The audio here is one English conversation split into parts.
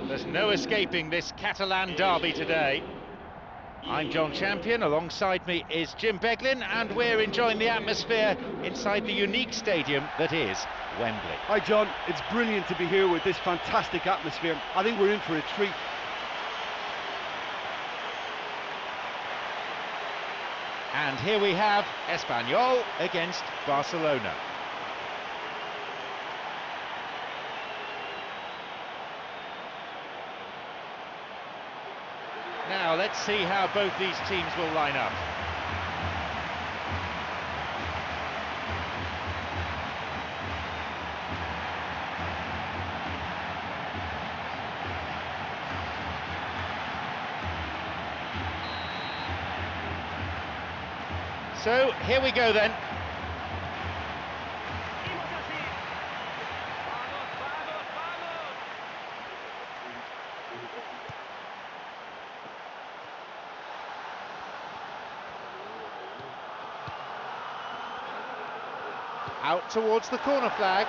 There's no escaping this Catalan derby today. I'm John Champion, alongside me is Jim Beglin, and we're enjoying the atmosphere inside the unique stadium that is Wembley. Hi John, it's brilliant to be here with this fantastic atmosphere. I think we're in for a treat. And here we have Espanyol against Barcelona. Now let's see how both these teams will line up. So here we go then. Out towards the corner flag.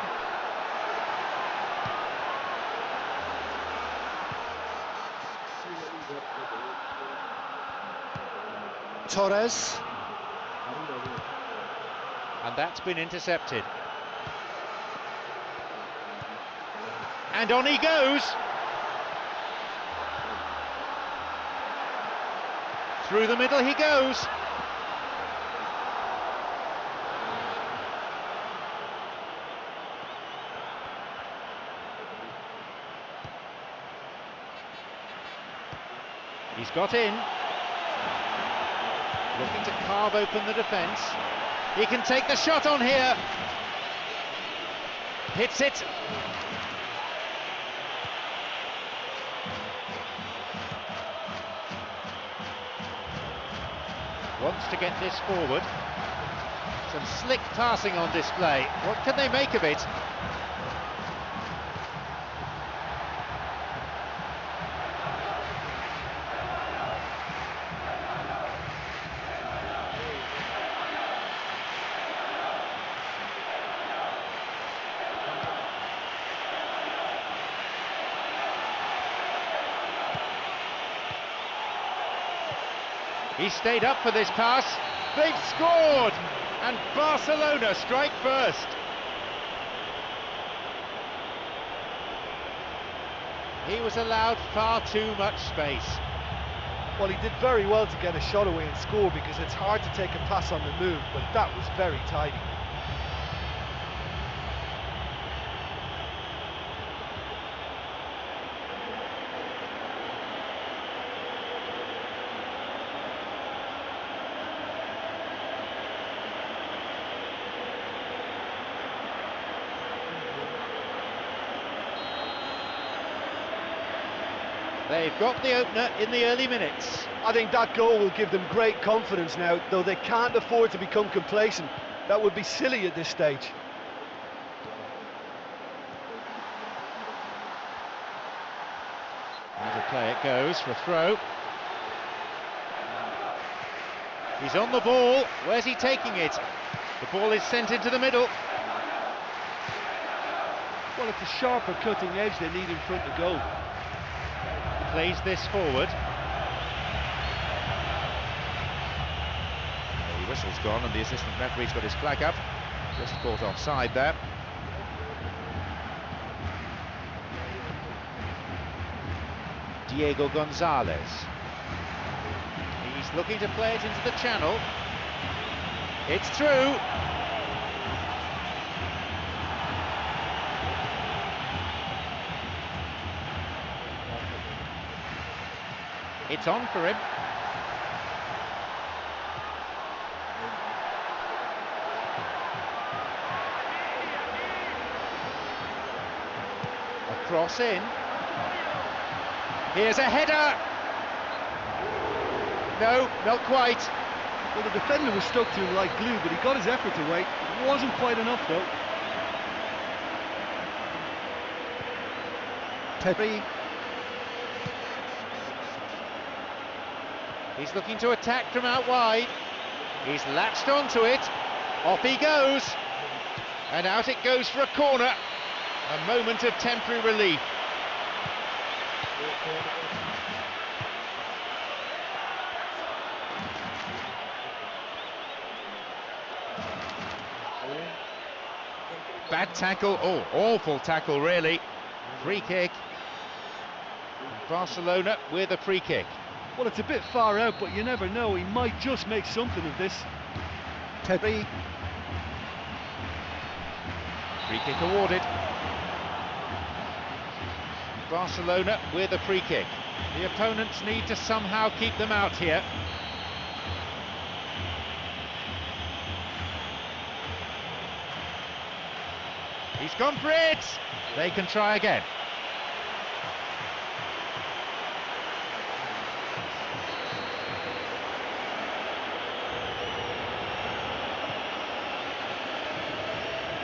Torres. And that's been intercepted. And on he goes. Through the middle he goes. He's got in. Looking to carve open the defence. He can take the shot on here. Hits it. Wants to get this forward. Some slick passing on display. What can they make of it? He stayed up for this pass. They've scored! And Barcelona strike first. He was allowed far too much space. Well, he did very well to get a shot away and score, because it's hard to take a pass on the move, but that was very tidy. They've got the opener in the early minutes. I think that goal will give them great confidence now, though they can't afford to become complacent. That would be silly at this stage. Into play it goes for a throw. He's on the ball. Where's he taking it? The ball is sent into the middle. Well, it's a sharper cutting edge they need in front of goal. Plays this forward. The whistle's gone and the assistant referee's got his flag up. Just caught offside there. Diego Gonzalez. He's looking to play it into the channel. It's through. It's on for him. A cross in. Here's a header. No, not quite. Well, the defender was stuck to him like glue, but he got his effort away. It wasn't quite enough, though. Pedri. He's looking to attack from out wide. He's latched onto it. Off he goes. And out it goes for a corner. A moment of temporary relief. Bad tackle. Oh, awful tackle, really. Free kick. Barcelona with a free kick. Well, it's a bit far out, but you never know. He might just make something of this. Pedri. Free kick awarded. Barcelona with a free kick. The opponents need to somehow keep them out here. He's gone for it! They can try again.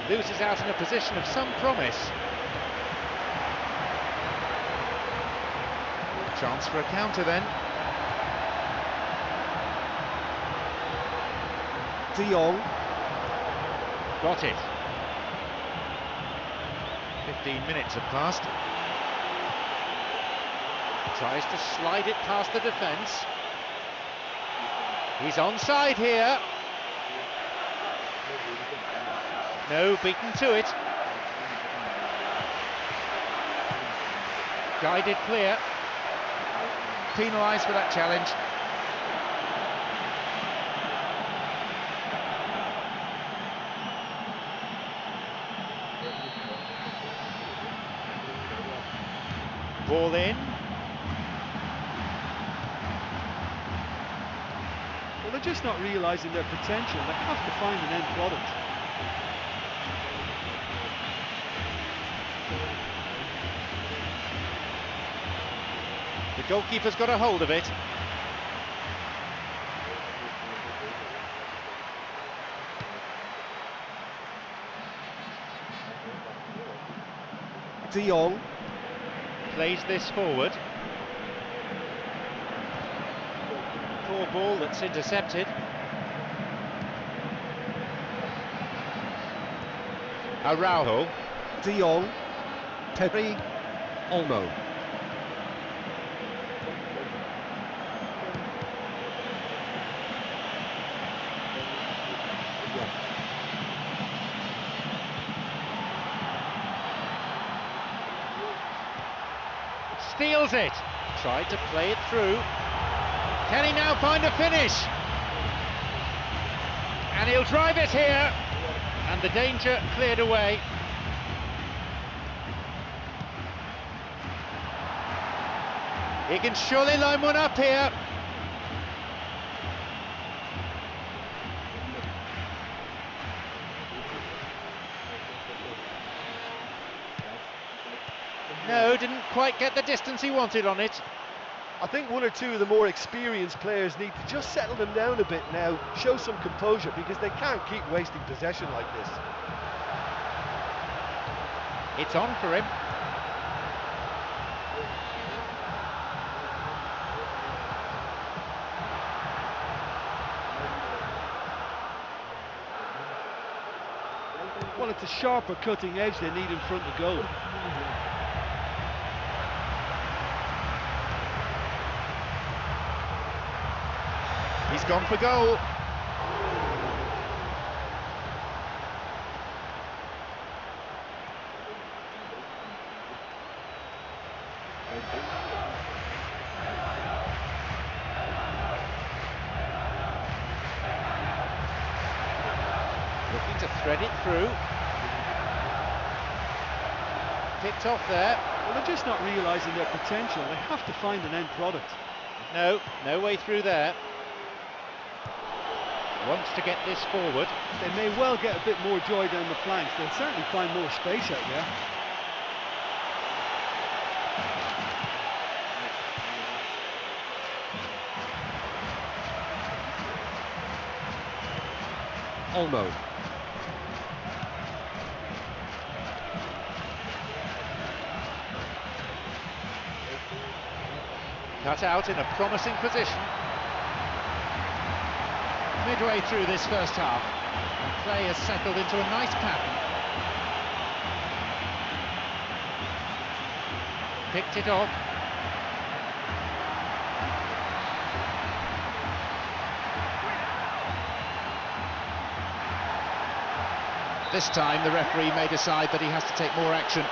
Loses out in a position of some promise. Chance for a counter then. De Jong. Got it. 15 minutes have passed. Tries to slide it past the defence. He's onside here. No, beaten to it. Guided clear. Penalised for that challenge. Ball in. Well, they're just not realising their potential. They have to find an end product. The goalkeeper's got a hold of it. De Jong. Plays this forward. Poor ball that's intercepted. Araujo. De Jong. Pedri. Olmo. steals it. Tried to play it through. Can he now find a finish? And he'll drive it here. And the danger cleared away. He can surely line one up here. No, didn't quite get the distance he wanted on it. I think one or two of the more experienced players need to just settle them down a bit now, show some composure, because they can't keep wasting possession like this. It's on for him. Well, it's a sharper cutting edge they need in front of goal. He's gone for goal. Looking to thread it through. Picked off there. Well, they're just not realising their potential. They have to find an end product. No, no way through there. Wants to get this forward. They may well get a bit more joy down the flanks. They'll certainly find more space out there. Olmo. Cut out in a promising position. Midway through this first half, and play has settled into a nice pattern. Picked it off. This time the referee may decide that he has to take more action.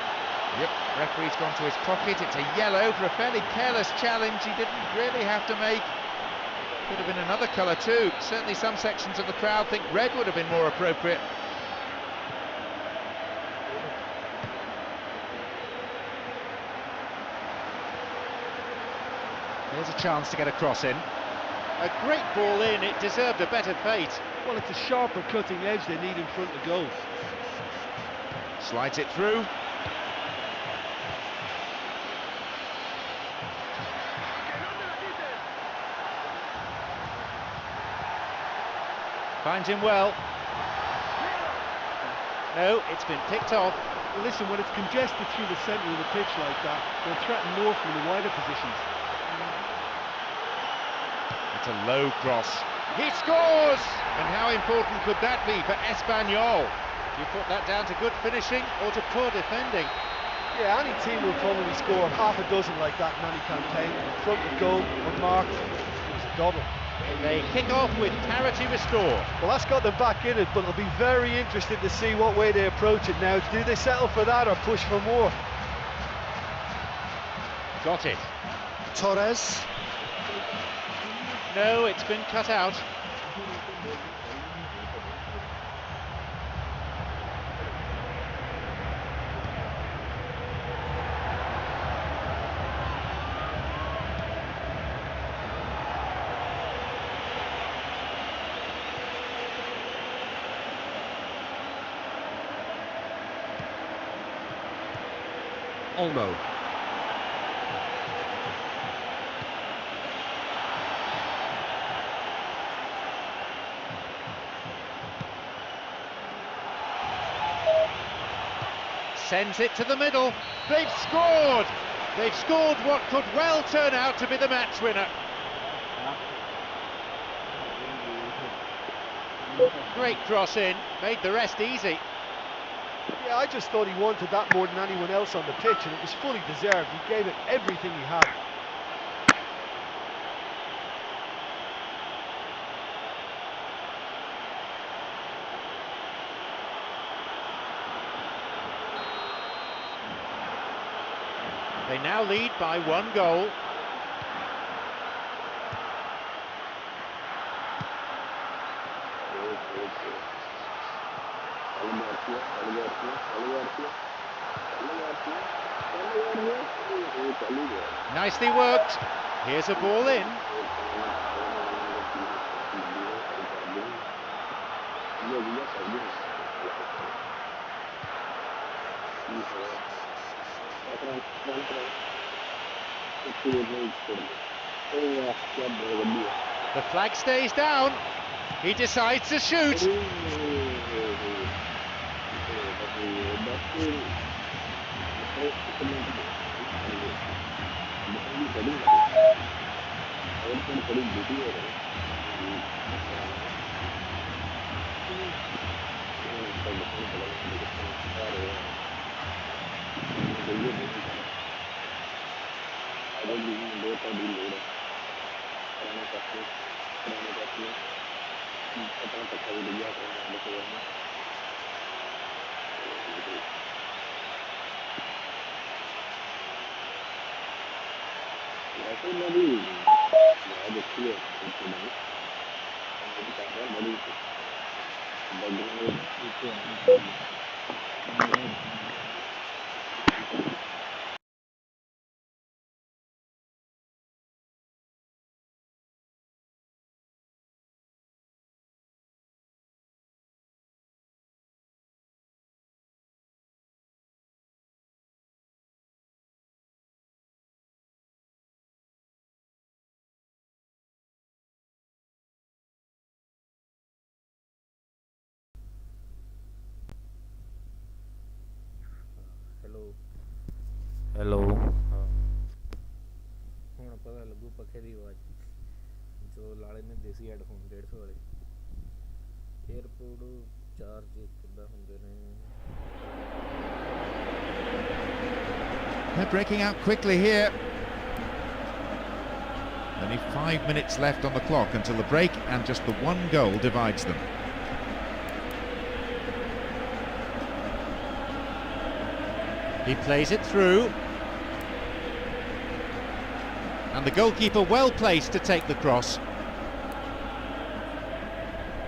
Yep, referee's gone to his pocket. It's a yellow for a fairly careless challenge he didn't really have to make. Could have been another colour too. Certainly some sections of the crowd think red would have been more appropriate. Here's a chance to get a cross in. A great ball in, it deserved a better fate. Well, it's a sharper cutting edge they need in front of goal. Slides it through. Finds him well. No, it's been picked off. Well, listen, when it's congested through the centre of the pitch like that, they'll threaten more from the wider positions. It's a low cross. He scores! And how important could that be for Espanyol? You put that down to good finishing or to poor defending? Yeah, any team will probably score half a dozen like that in any campaign. In front of goal, unmarked, it was a double. They kick off with parity restore. Well, that's got them back in it, but it'll be very interesting to see what way they approach it now. Do they settle for that or push for more? Got it. Torres. No, it's been cut out. Olmo. Sends it to the middle. They've scored! They've scored what could well turn out to be the match winner. Great cross in, made the rest easy. Yeah, I just thought he wanted that more than anyone else on the pitch, and it was fully deserved. He gave it everything he had. They now lead by 1 goal. Nicely worked. Here's a ball in. The flag stays down. He decides to shoot. Hello ਹੁਣ ਪਤਾ ਲੱਗੂ ਪੱਖੇ ਦੀ ਆਵਾਜ਼ ਜੋ ਲਾਲੇ ਨੇ ਦੇਸੀ headphone 150 ਵਾਲੇ airport charge ਕਿੱਦਾਂ ਹੁੰਦੇ ਨੇ They're breaking out quickly here. Only 5 minutes left on the clock until the break, and just the 1 goal divides them. He plays it through. And the goalkeeper well placed to take the cross.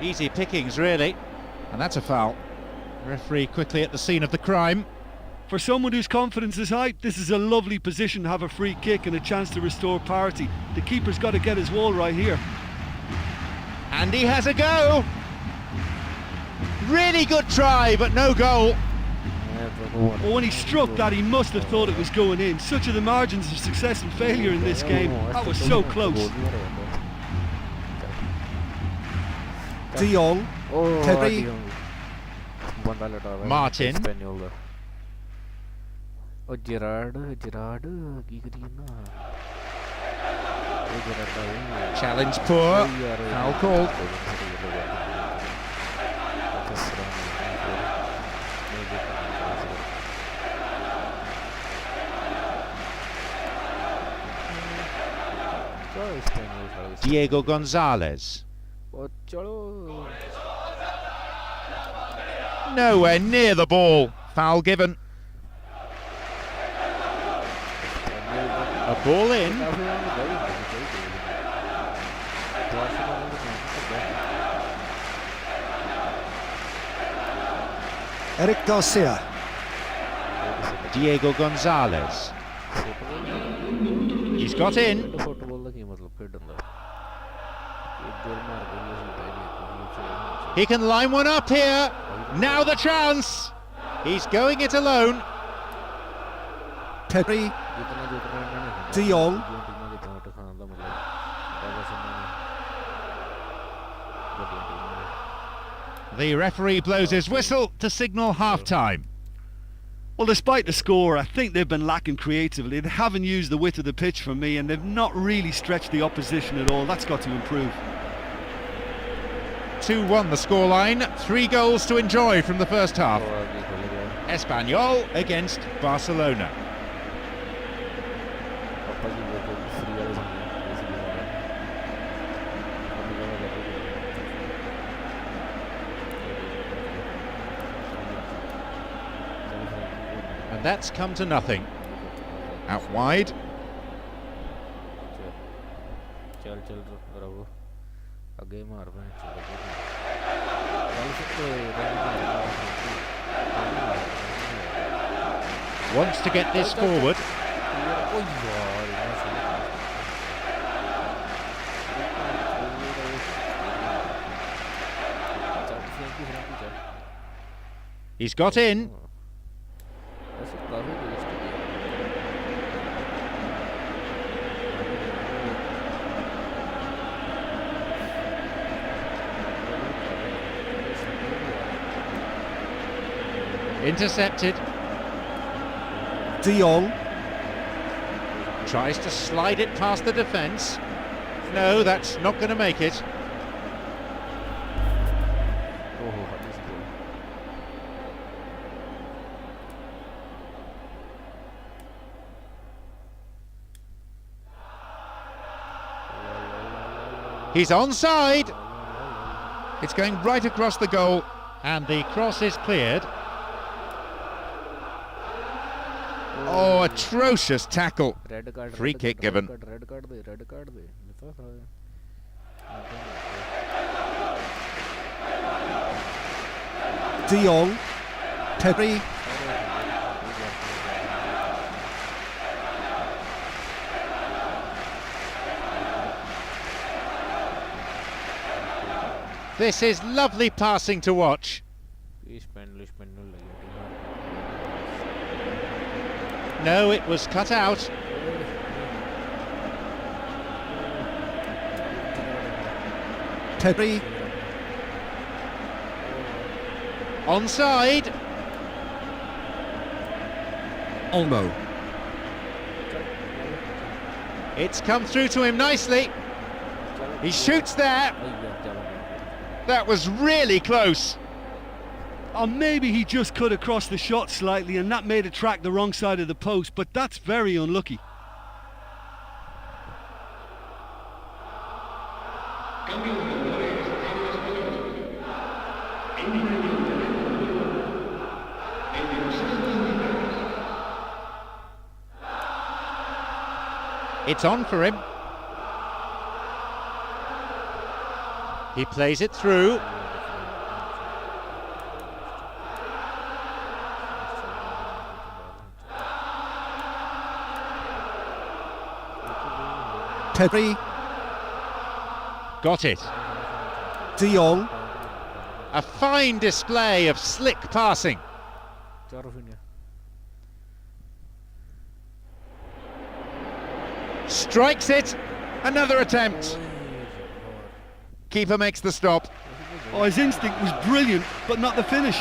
Easy pickings, really. And that's a foul. Referee quickly at the scene of the crime. For someone whose confidence is high, this is a lovely position to have a free kick and a chance to restore parity. The keeper's got to get his wall right here. And he has a go. Really good try, but no goal. Well, when he struck that, he must have thought it was going in. Such are the margins of success and failure in this game. That was so close. De Jong, Terry, Martin. Espanyol ਦਾ ਉਹ ਜਰਾਡ ਕੀ ਕਰੀ ਨਾ ਉਹ ਜਰਾਡ Challenge poor. Foul called. Diego Gonzalez. Nowhere near the ball. Foul given. A ball in. Eric Garcia, Diego Gonzalez. He's got in. He can line one up here. Now the chance. He's going it alone. Terry, De Jong, The referee blows his whistle to signal half-time. Well, despite the score, I think they've been lacking creatively. They haven't used the width of the pitch for me, and they've not really stretched the opposition at all. That's got to improve. 2-1 the scoreline. 3 goals to enjoy from the first half. Espanyol against Barcelona. And that's come to nothing. Out wide. चल चल रहो आगे मार भाई Wants to get this forward. He's got in. Intercepted. De Jong. Tries to slide it past the defence. No, that's not going to make it. He's onside. It's going right across the goal, and the cross is cleared. Oh, atrocious tackle. Free kick given. De Jong. Terry. This is lovely passing to watch. No, it was cut out. Terry. Onside. Olmo. It's come through to him nicely. He shoots there. That was really close. Or maybe he just cut across the shot slightly and that made it track the wrong side of the post, but that's very unlucky. It's on for him. He plays it through. Terry. Got it. De Jong. A fine display of slick passing. Strikes it. Another attempt. Keeper makes the stop. Oh, his instinct was brilliant, but not the finish.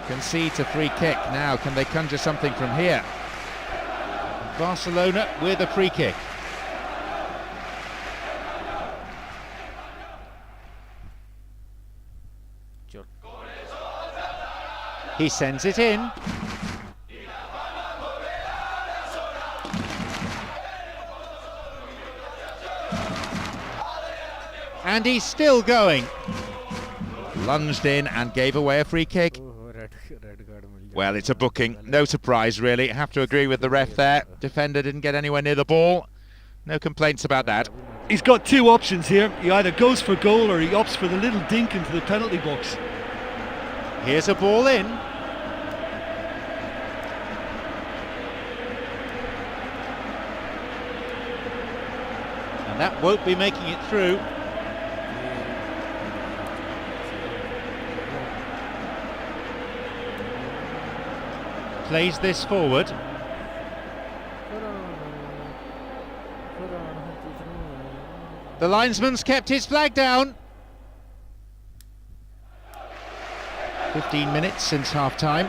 Concedes a free kick. Now, can they conjure something from here? Barcelona with a free kick. He sends it in. And he's still going. Lunged in and gave away a free kick. Well, it's a booking. No surprise, really. Have to agree with the ref there. Defender didn't get anywhere near the ball. No complaints about that. He's got two options here. He either goes for goal or he opts for the little dink into the penalty box. Here's a ball in. And that won't be making it through. Plays this forward. The linesman's kept his flag down. 15 minutes since half-time.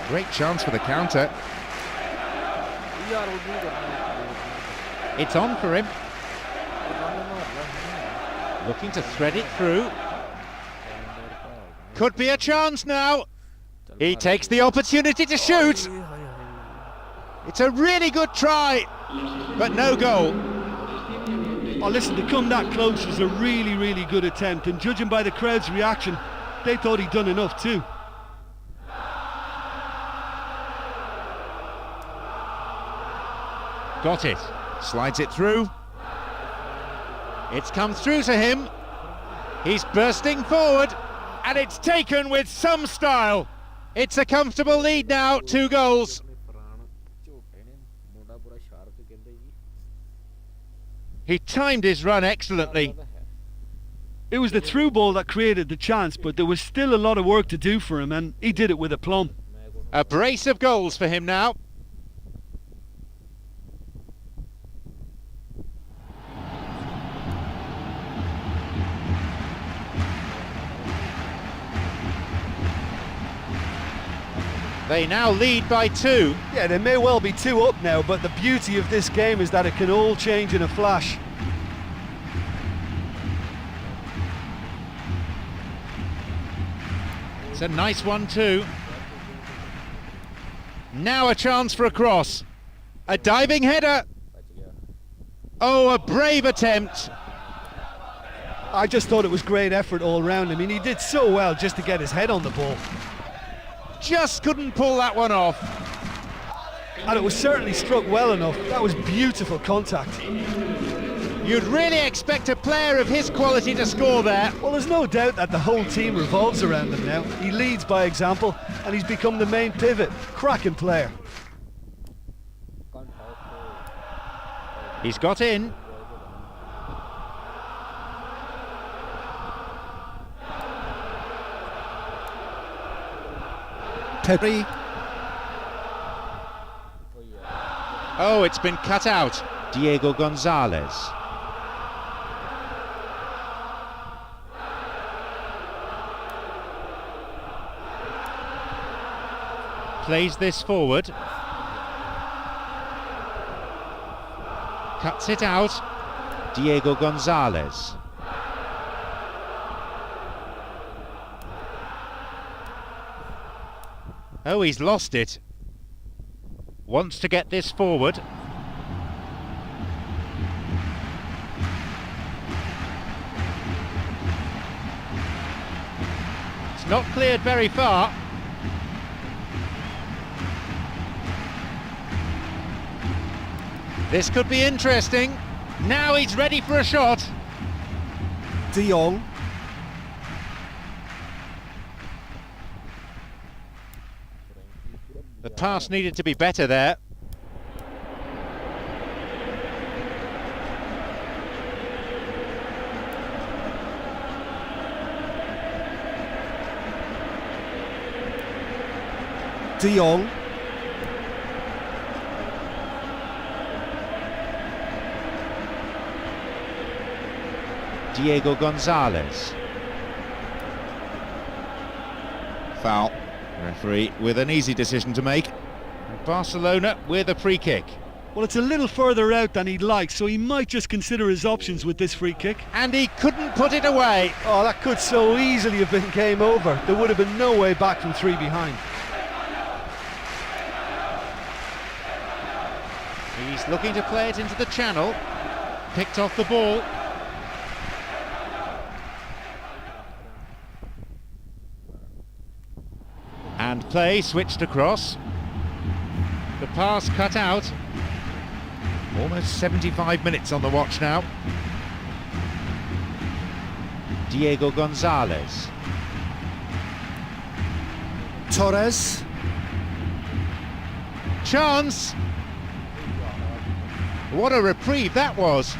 Great chance for the counter. It's on for him. Looking to thread it through. Could be a chance now. He takes the opportunity to shoot. It's a really good try, but no goal. Oh, listen, to come that close was a really, really good attempt, and judging by the crowd's reaction, they thought he'd done enough too. Got it. Slides it through. It's come through to him. He's bursting forward, and it's taken with some style. It's a comfortable lead now, 2 goals. He timed his run excellently. It was the through ball that created the chance, but there was still a lot of work to do for him, and he did it with aplomb. A brace of goals for him now. They now lead by 2. Yeah, they may well be 2 up now, but the beauty of this game is that it can all change in a flash. It's a nice one too. Now a chance for a cross. A diving header. Oh, a brave attempt. I just thought it was great effort all round. I mean, he did so well just to get his head on the ball. Just couldn't pull that one off. And it was certainly struck well enough. That was beautiful contact. You'd really expect a player of his quality to score there. Well, there's no doubt that the whole team revolves around him now. He leads by example, and he's become the main pivot. Cracking player. He's got in. Terry. Oh, it's been cut out. Diego Gonzalez. Plays this forward. Cuts it out. Diego Gonzalez. Oh, he's lost it. Wants to get this forward. It's not cleared very far. This could be interesting. Now he's ready for a shot. De Jong. The pass needed to be better there. De Jong. Diego Gonzalez. Foul. Referee with an easy decision to make. Barcelona with a free kick. Well, it's a little further out than he'd like, so he might just consider his options with this free kick. And he couldn't put it away. Oh, that could so easily have been game over. There would have been no way back from 3 behind. He's looking to play it into the channel. Picked off the ball. And play switched across. The pass cut out. Almost 75 minutes on the watch now. Diego Gonzalez. Torres. Chance! What a reprieve that was.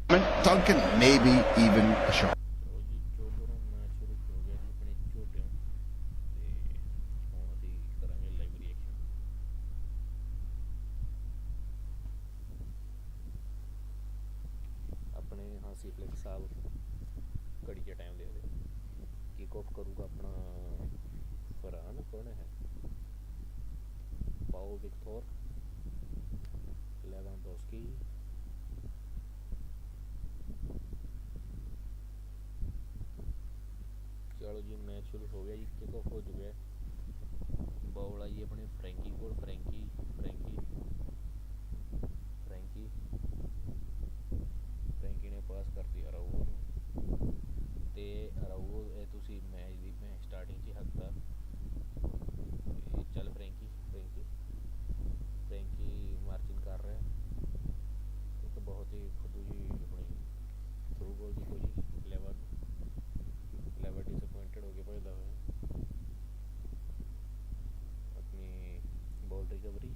Duncan, maybe even a shot. ਚਲੋ ਜੀ ਚੋਬਰੋਂ match ਸ਼ੁਰੂ ਹੋ ਗਿਆ ਜੀ ਆਪਣੇ ਝੋਟਿਆਂ ਤੇ ਹੁਣ ਅਸੀਂ ਕਰਾਂਗੇ ਲਾਈਵ ਰਿਐਕਸ਼ਨ। ਆਪਣੇ ਹਾਸੀ ਫਲਿਕ ਸਾਹਿਬ ਘੜੀ ਜਿਹਾ ਟਾਈਮ ਦੇ ਦਿਓ। ਕਿਕ ਆਫ ਕਰੂਗਾ ਆਪਣਾ ਫਰਹਾਨ ਕੌਣ ਹੈ ਪਾਓ ਵਿਕਟੋਰ ਲੈਵਾਨਡੋਸਕੀ ਚਲੋ ਜੀ ਮੈਚ ਸ਼ੁਰੂ ਹੋ ਗਿਆ ਜੀ ਕਿਕ ਆਫ ਹੋ ਚੁੱਕਿਆ ਬਾਲ ਆਈ ਆਪਣੇ ਫਰੈਂਕੀ ਕੋਲ ਫਰੈਂਕੀ ਨੇ ਪਾਸ ਕਰਤੀ ਅਰਾਊਓ ਨੂੰ ਤੇ ਅਰਾਊਓ ਇਹ ਤੁਸੀਂ ਮੈਚ ਦੀ ਮੈਂ ਸਟਾਰਟਿੰਗ 'ਚ ਹੀ ਹੱਕਦਾ ਤੇ ਚੱਲ ਫਰੈਂਕੀ ਮਾਰਚਿੰਗ ਕਰ ਰਿਹਾ ਇੱਕ ਬਹੁਤ ਹੀ ਖੁਦੂ ਜੀ ਆਪਣੀ ਥਰੂ ਬੋਲ ਦੀ ਕੋਸ਼ਿਸ਼ ਲੈਵਰ ਡਿਸਅਪੋਇੰਟਡ ਹੋ ਕੇ ਭੱਜਦਾ ਹੋਇਆ ਆਪਣੀ ball recovery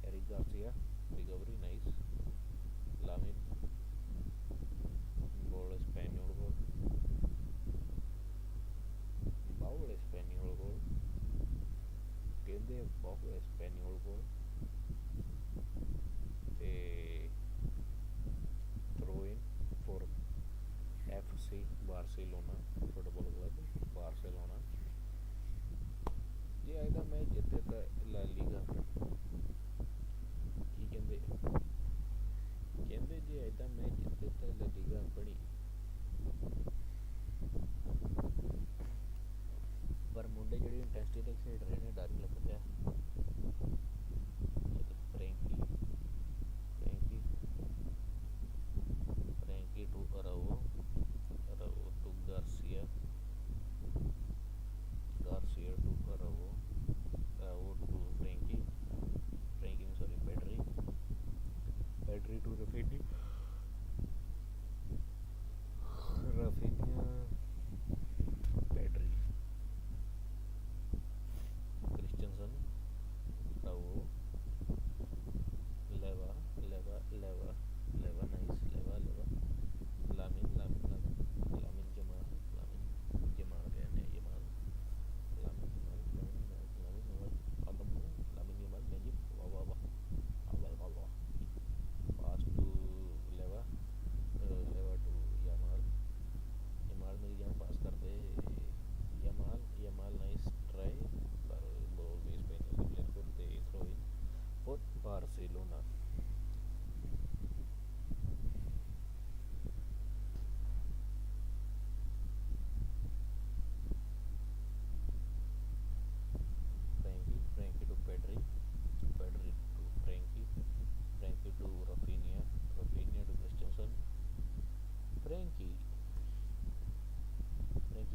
Eric Garcia recovery nice Lamine ball Espanyol ਗੋਲ ਬਾਉਲ ਸਪੈਨਿਓਲ ਗੋਲ ਕਹਿੰਦੇ ਬਾਉਲ ਸਪੈਨਿਓਲ ਗੋਲ ਤੇ throw in for FC Barcelona football club Barcelona ਜੇ ਅੱਜ ਦਾ ਮੈਚ ਜਿੱਤੇ ਤਾਂ ਲਾ ਲੀਗਾ ਕੀ ਕਹਿੰਦੇ ਜੇ ਅੱਜ ਦਾ ਮੈਚ ਜਿੱਤੇ ਤਾਂ ਲਾ ਲੀਗਾ ਆਪਣੀ ਪਰ ਮੁੰਡੇ ਜਿਹੜੀ ਇੰਟੈਂਸਿਟੀ ਤੇ ਖੇਡ ਰਹੇ ਨੇ ਡਰ ਹੀ ਲੱਗ ਰਿਹਾ Frenkie to Araujo to Garcia to Araujo to Frenkie ਨੂੰ sorry Pedri to Raphinha Pedri Christensen राओ Lewa nice Lamine Jamal magic वाह पास टू लेवा टू यमाल मेरी जान पास कर दे यमाल नाइस ट्राई पर बॉल भी स्पेनियोल से प्लेयर करते throw in for Barcelona Frenkie to Pedri to Frenkie to Raphinha to Christensen Frenkie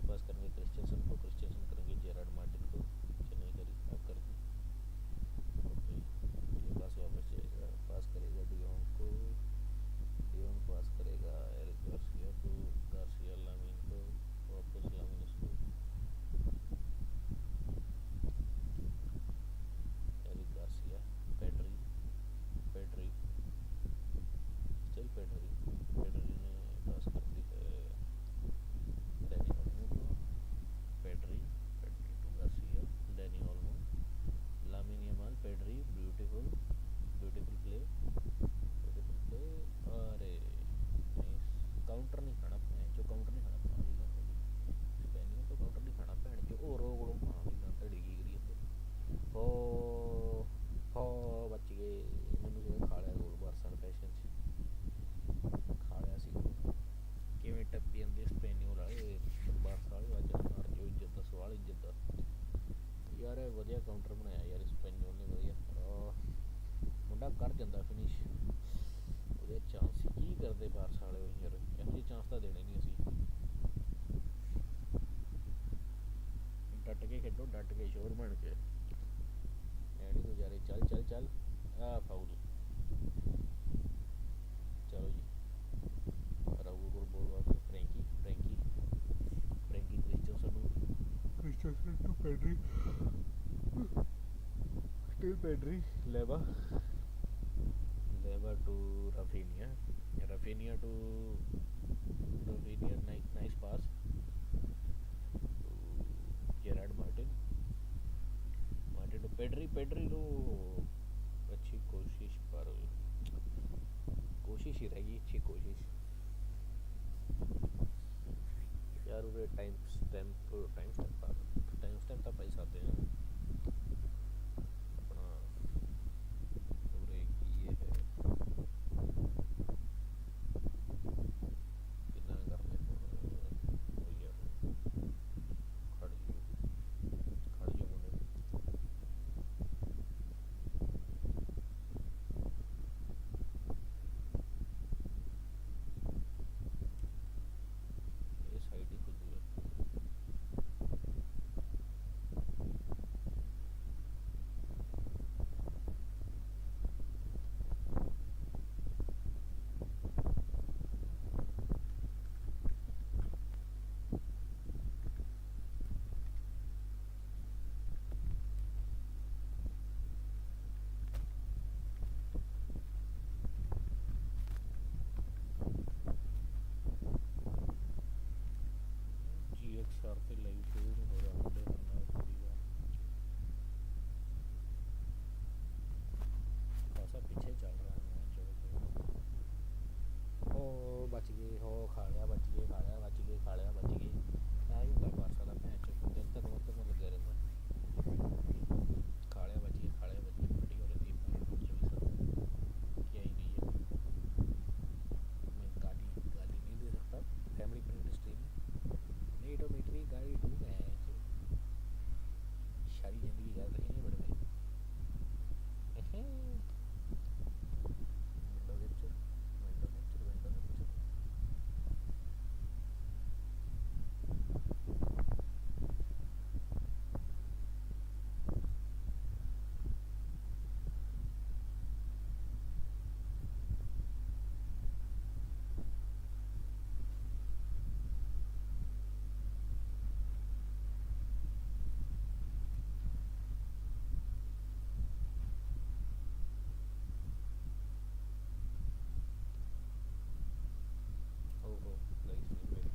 pass करेंगे क्रिस्टियनसन को करेंगे जेरार्ड मार्टिन को नहीं करी अब कर दी ओके ये पास वापस जाएगा पास करेगा डियोंग को पास करेगा एरिक गार्सिया लामिन को वापस लामिन इसको Eric Garcia Pedri still Pedri ने पास कर दी है Pedri to Garcia Dani Olmo Lamine Yamal Pedri beautiful play अरे नाइस काउंटर नहीं खाना स्पेनियोल तो काउंटर नहीं खाना भैन चो और तड़ी की करी हो बच गए मैनू सीधा खा लिया गोल बारसा ने फैशन खा लिया सी किवें टप्पी जांदे स्पेनियोल वाले बारसा वाले अज हार जो इज्जत का सवाल इज्जत का यार वधिया काउंटर बनाया यार स्पेनियोल ने वधिया मुंडा कर जांदा फिनिश ਉਹਦੇ ਚਾਂਸ ਸੀ ਕੀ ਕਰਦੇ ਬਾਰਸਾ ਵਾਲੇ ਯਾਰ ਇਹੋ ਜਿਹੇ ਚਾਂਸ ਤਾਂ ਦੇਣੇ ਨਹੀਂ ਅਸੀਂ ਡਟ ਕੇ ਖੇਡੋ ਡਟ ਕੇ ਸ਼ੋਰ ਬਣ ਕੇ ਐ ਨਹੀਂ ਗੁਜ਼ਾਰੇ ਚੱਲ ਆ ਫਾਉਲ ਚਲੋ ਜੀ ਰਾਊ ਕੋਲ ਬੋਲ ਵਾਪਸ Frenkie Christensen to Pedri still Pedri Lewa to Raphinha Rafinha to Rafinha, nice pass to Gerard Martin. Martin to Pedri to अच्छी कोशिश पर कोशिश ही रहेगी अच्छी कोशिश यार उरे टाइम स्टैम्प तो पैसा आते हैं अपना उरे ये है कितना करने को यार खड़ी मुंडे ये साइड ही खुद है GXR पे लाइव शूटिंग हो रहा है खासा पीछे चल रहा है मैच हो बच गए हो खा लिया बच गए क्या ही होगा बारसा का मैच दिन तक वक्त में लगे रहता खा लिया बच गए फटी हो रही थी पर क्या ही नहीं है मैं गाली नहीं दे सकता फैमिली फ्रेंड स्ट्रीम नहीं तो मेरी गाड़ी दूंगा सारी जिंदगी याद रखेंगे बड़े भाई विंडो कैप्चर ओहो लाइव स्ट्रीम मेरी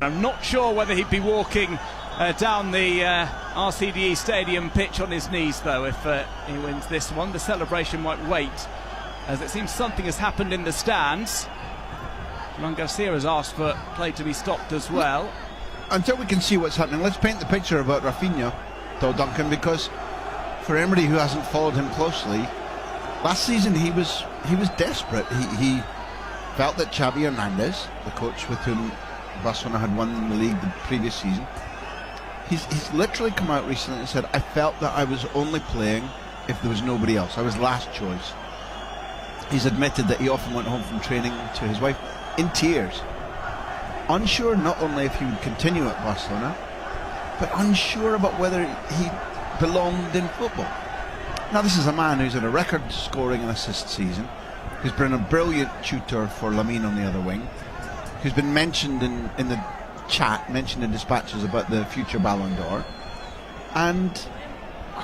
I'm not sure whether he'd be walking down the RCDE Stadium pitch on his knees, though, if he wins this one. The celebration might wait, as it seems something has happened in the stands. Joan Garcia has asked for play to be stopped as well. Until we can see what's happening, let's paint the picture about Rafinha, though, Duncan, because for anybody who hasn't followed him closely, last season he was desperate. He felt that Xavi Hernandez, the coach with whom Barcelona had won the league the previous season, he's literally come out recently and said, I felt that I was only playing if there was nobody else. I was last choice. He's admitted that he often went home from training to his wife in tears, unsure not only if he would continue at Barcelona, but unsure about whether he belonged in football. Now, this is a man who's had a record scoring and assist season, who's been a brilliant tutor for Lamine on the other wing, who's been mentioned in the chat, mentioned in dispatches about the future Ballon d'Or, and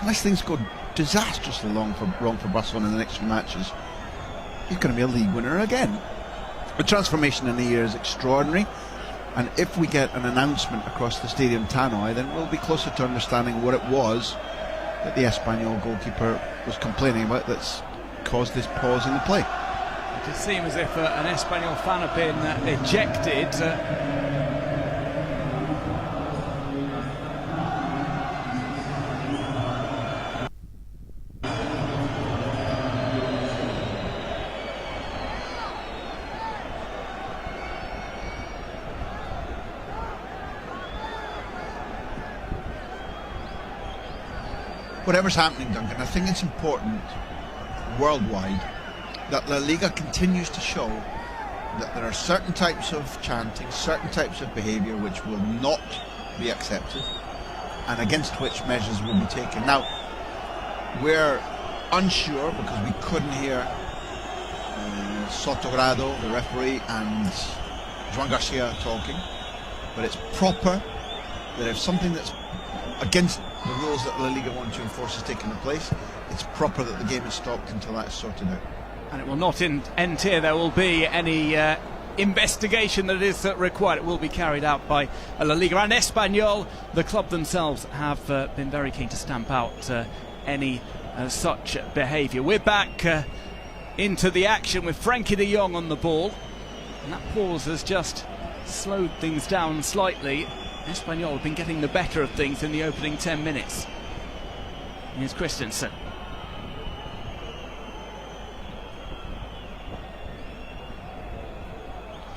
unless things go disastrously wrong for Barcelona in the next few matches, he's going to be a league winner again. The transformation in a year is extraordinary, and if we get an announcement across the stadium tannoy, then we'll be closer to understanding what it was that the Espanyol goalkeeper was complaining about that's caused this pause in the play. It did seem as if an Espanyol fan had been ejected. whatever's happening, Duncan, I think it's important worldwide that La Liga continues to show that there are certain types of chanting, certain types of behaviour which will not be accepted, and against which measures will be taken. Now, we're unsure because we couldn't hear Sotogrado, the referee, and Joan Garcia talking, but it's proper that if something that's against the rules that La Liga want to enforce is taking place, it's proper that the game is stopped until that is sorted out. And it will not end here. There will be any investigation that is required. It will be carried out by La Liga and Espanyol. The club themselves have been very keen to stamp out any such behaviour. We're back into the action with Frankie de Jong on the ball, and that pause has just slowed things down slightly. Espanyol have been getting the better of things in the opening 10 minutes. Here's Christensen.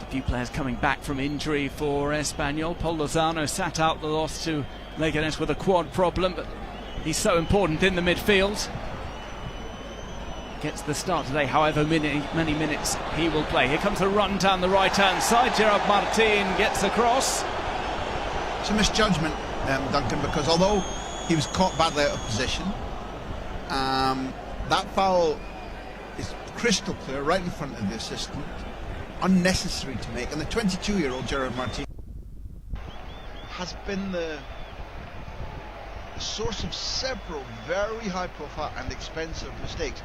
A few players coming back from injury for Espanyol. Paul Lozano sat out the loss to Leganés with a quad problem, but he's so important in the midfield. Gets the start today, however many minutes he will play. Here comes a run down the right-hand side. Gerard Martin gets across. It's a misjudgment, Duncan, because although he was caught badly out of position, that foul is crystal clear, right in front of the assistant, unnecessary to make, and the 22-year-old Gerard Martin has been the source of several very high-profile and expensive mistakes.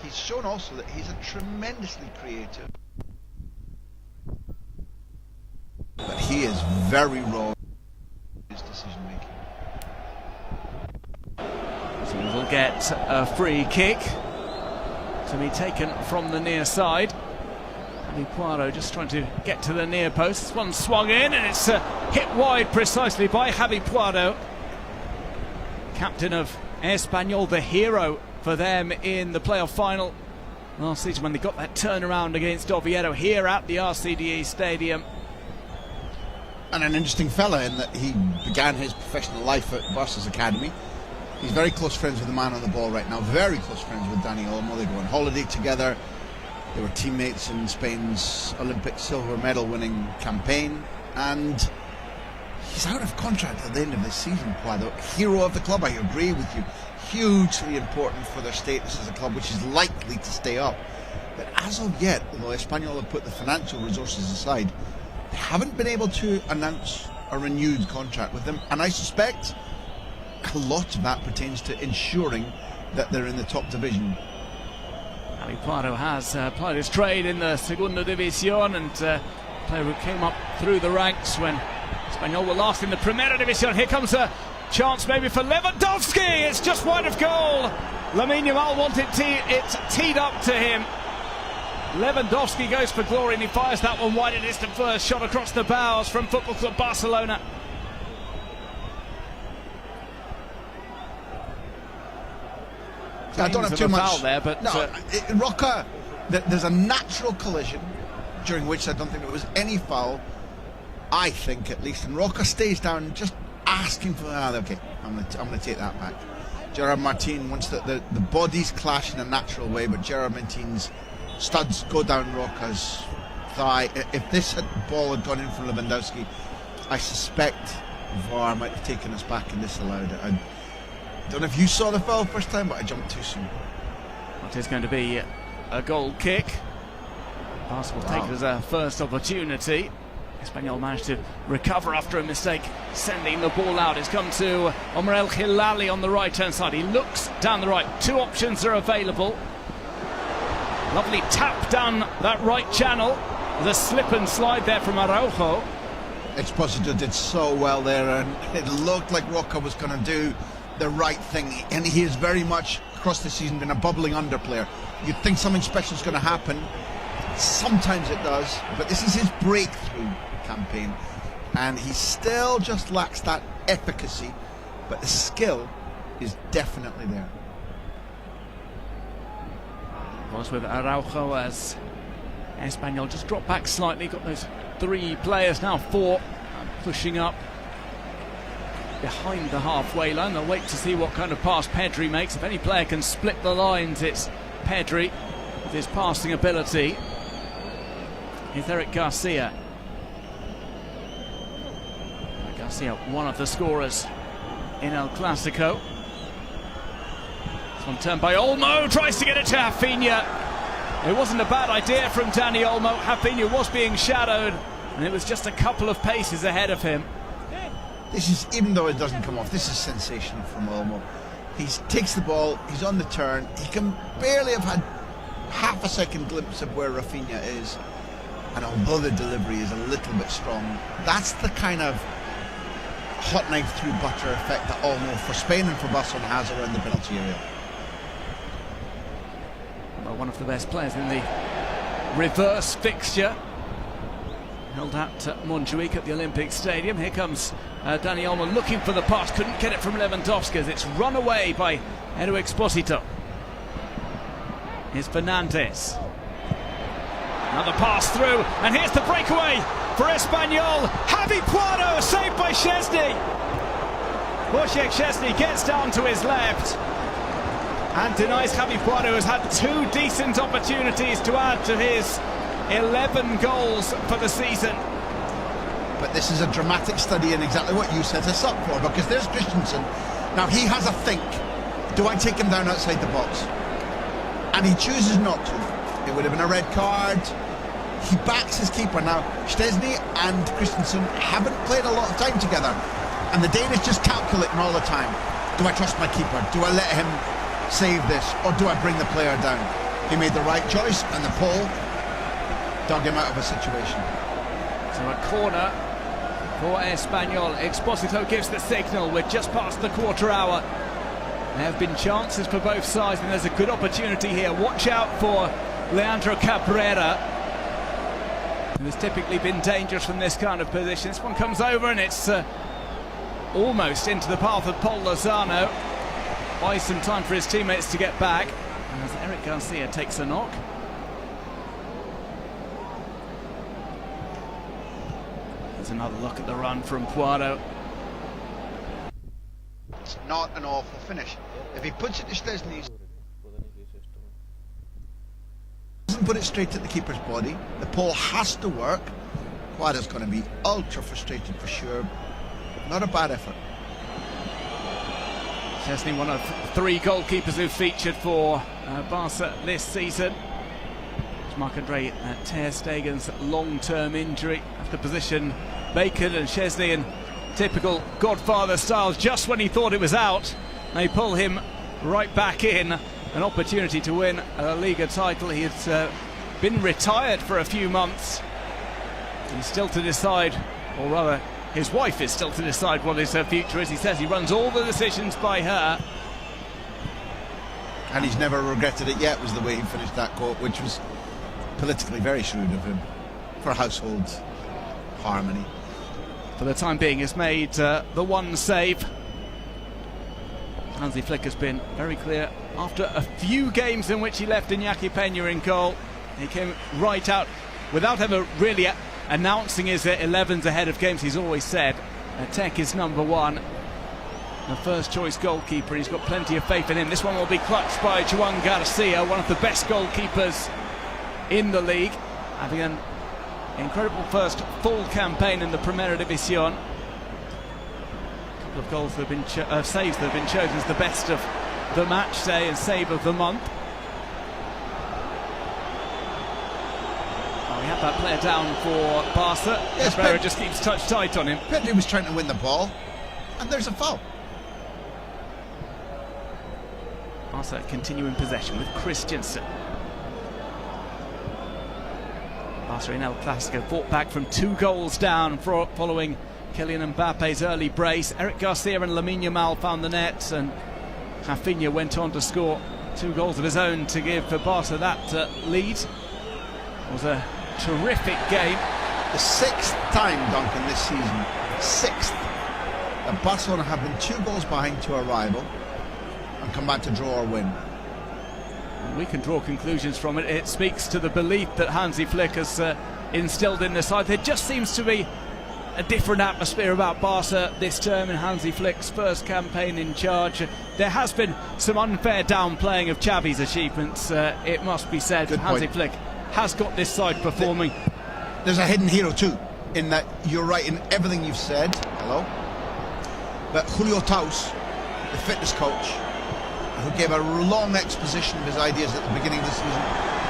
He's shown also that he's a tremendously creative, but he is very raw in his decision making. So we will get a free kick to be taken from the near side. Javi Poirot just trying to get to the near post. This one swung in and it's hit wide precisely by Javi Poirot, captain of Espanyol, the hero for them in the playoff final last season when they got that turnaround against Oviedo here at the RCDE Stadium. And an interesting fella in that he began his professional life at Barca's academy. He's very close friends with the man on the ball right now, very close friends with Dani Olmo. They go on holiday together. They were teammates in Spain's Olympic silver medal winning campaign, and he's out of contract at the end of this season. Poirot, hero of the club, I agree with you, hugely important for their status as a club which is likely to stay up. But as of yet, although Espanyol have put the financial resources aside, they haven't been able to announce a renewed contract with them, and I suspect a lot of that pertains to ensuring that they're in the top division. Javi Poirot has plied his trade in the Segunda División, and player who came up through the ranks when Espanyol were last in the Primera División. Here comes a chance maybe for Lewandowski. It's just wide of goal. Lamine Yamal wanted it teed up to him. Lewandowski goes for glory and he fires that one wide. It is the first shot across the bows from Football Club Barcelona. I don't have too much there, but Roca, there's a natural collision during which I don't think there was any foul, I think at least, and Roca stays down just asking for okay, I'm going to take that back. Gerard Martin, once the bodies clash in a natural way, but Gerard Martin's studs go down Roca's thigh. If this ball had gone in for Lewandowski, I suspect VAR might have taken us back and disallowed it. I don't know if you saw the foul first time, but I jumped too soon. It is going to be a goal kick. Barca will take it as a first opportunity. Espanyol managed to recover after a mistake, sending the ball out. It's come to Omar El Hilali on the right-hand side. He looks down the right. Two options are available. Lovely tap down that right channel. The slip and slide there from Araujo. Exposito did so well there, and it looked like Roca was going to do the right thing, and he has very much across the season been a bubbling under player. You'd think something special is going to happen. Sometimes it does, but this is his breakthrough campaign, and he still just lacks that efficacy, but the skill is definitely there. Was with Araujo as Espanyol just dropped back slightly. Got those three players now, four pushing up. behind the halfway line. They'll wait to see what kind of pass Pedri makes. If any player can split the lines, it's Pedri with his passing ability. Here's Eric Garcia. Garcia, one of the scorers in El Clasico. This one turned by Olmo, tries to get it to Rafinha. It wasn't a bad idea from Dani Olmo. Rafinha was being shadowed, and it was just a couple of paces ahead of him. This is, even though it doesn't come off, this is sensational from Olmo. He takes the ball, he's on the turn, he can barely have had half a second glimpse of where Rafinha is, and although the delivery is a little bit strong, that's the kind of hot knife through butter effect that Olmo for Spain and for Barcelona has around the penalty area. Well, one of the best players in the reverse fixture. Held out Montjuic at the Olympic Stadium. Here comes Dani Olmo looking for the pass. Couldn't get it from Lewandowski as it's run away by Edu Exposito. Here's Fernandes. Another pass through, and here's the breakaway for Espanyol. Javi Puado saved by Szczesny. Wojciech Szczesny gets down to his left and denies Javi Puado, who's had two decent opportunities to add to his 11 goals for the season. But this is a dramatic study in exactly what you set us up for, because there's Christensen. Now he has a think. Do I take him down outside the box? And he chooses not to. It would have been a red card. He backs his keeper. Now Szczesny and Christensen haven't played a lot of time together, and the Danish just calculating all the time. Do I trust my keeper? Do I let him save this, or do I bring the player down? He made the right choice, and the pole dug him out of a situation. So a corner for Espanyol. Exposito gives the signal. We're just past the quarter hour. There have been chances for both sides, and there's a good opportunity here. Watch out for Leandro Cabrera, who has typically been dangerous from this kind of position. This one comes over, and it's almost into the path of Paul Lozano. Buys some time for his teammates to get back, as Eric Garcia takes a knock. There's another look at the run from Puado. It's not an awful finish. If he puts it to Szczesny, doesn't put it straight at the keeper's body, the pole has to work. Puado's going to be ultra frustrated for sure. Not a bad effort. Szczesny, one of three goalkeepers who featured for Barca this season. Marc-Andre ter Stegen's long-term injury after position Bacon and Szczesny in typical Godfather styles. Just when he thought it was out, they pull him right back in. An opportunity to win a Liga title. He had been retired for a few months. He's still to decide, or rather his wife is still to decide what his future is. He says he runs all the decisions by her. And he's never regretted it yet, was the way he finished that quote, which was politically very shrewd of him for household harmony. For the time being, has made the one save. Hansi Flick has been very clear. After a few games in which he left Iñaki Peña in goal, he came right out without ever really announcing his 11s ahead of games. He's always said Tech is number one, the first choice goalkeeper. He's got plenty of faith in him. This one will be clutched by Joan Garcia, one of the best goalkeepers in the league, having an incredible first full campaign in the Primera División. A couple of goals that have been saves that have been chosen as the best of the match day and save of the month. Oh, we have that player down for Barca. Yes, Cabrera just keeps touch tight on him. Pedri was trying to win the ball, and there's a foul. Barca continuing possession with Christensen. Barca in El Clasico fought back from 2 goals down following Kylian Mbappe's early brace. Eric Garcia and Lamine Yamal found the net, and Rafinha went on to score 2 goals of his own to give Barca that lead. It was a terrific game. The 6th time, Duncan, this season, 6th, that Barcelona have been 2 goals behind to a rival and come back to draw or win. We can draw conclusions from it. It speaks to the belief that Hansi Flick has instilled in the side. There just seems to be a different atmosphere about Barca this term in Hansi Flick's first campaign in charge. There has been some unfair downplaying of Xavi's achievements, it must be said. Hansi Flick has got this side performing. There's a hidden hero too, in that you're right in everything you've said. Hello. But Julio Taus, the fitness coach, who gave a long exposition of his ideas at the beginning of the season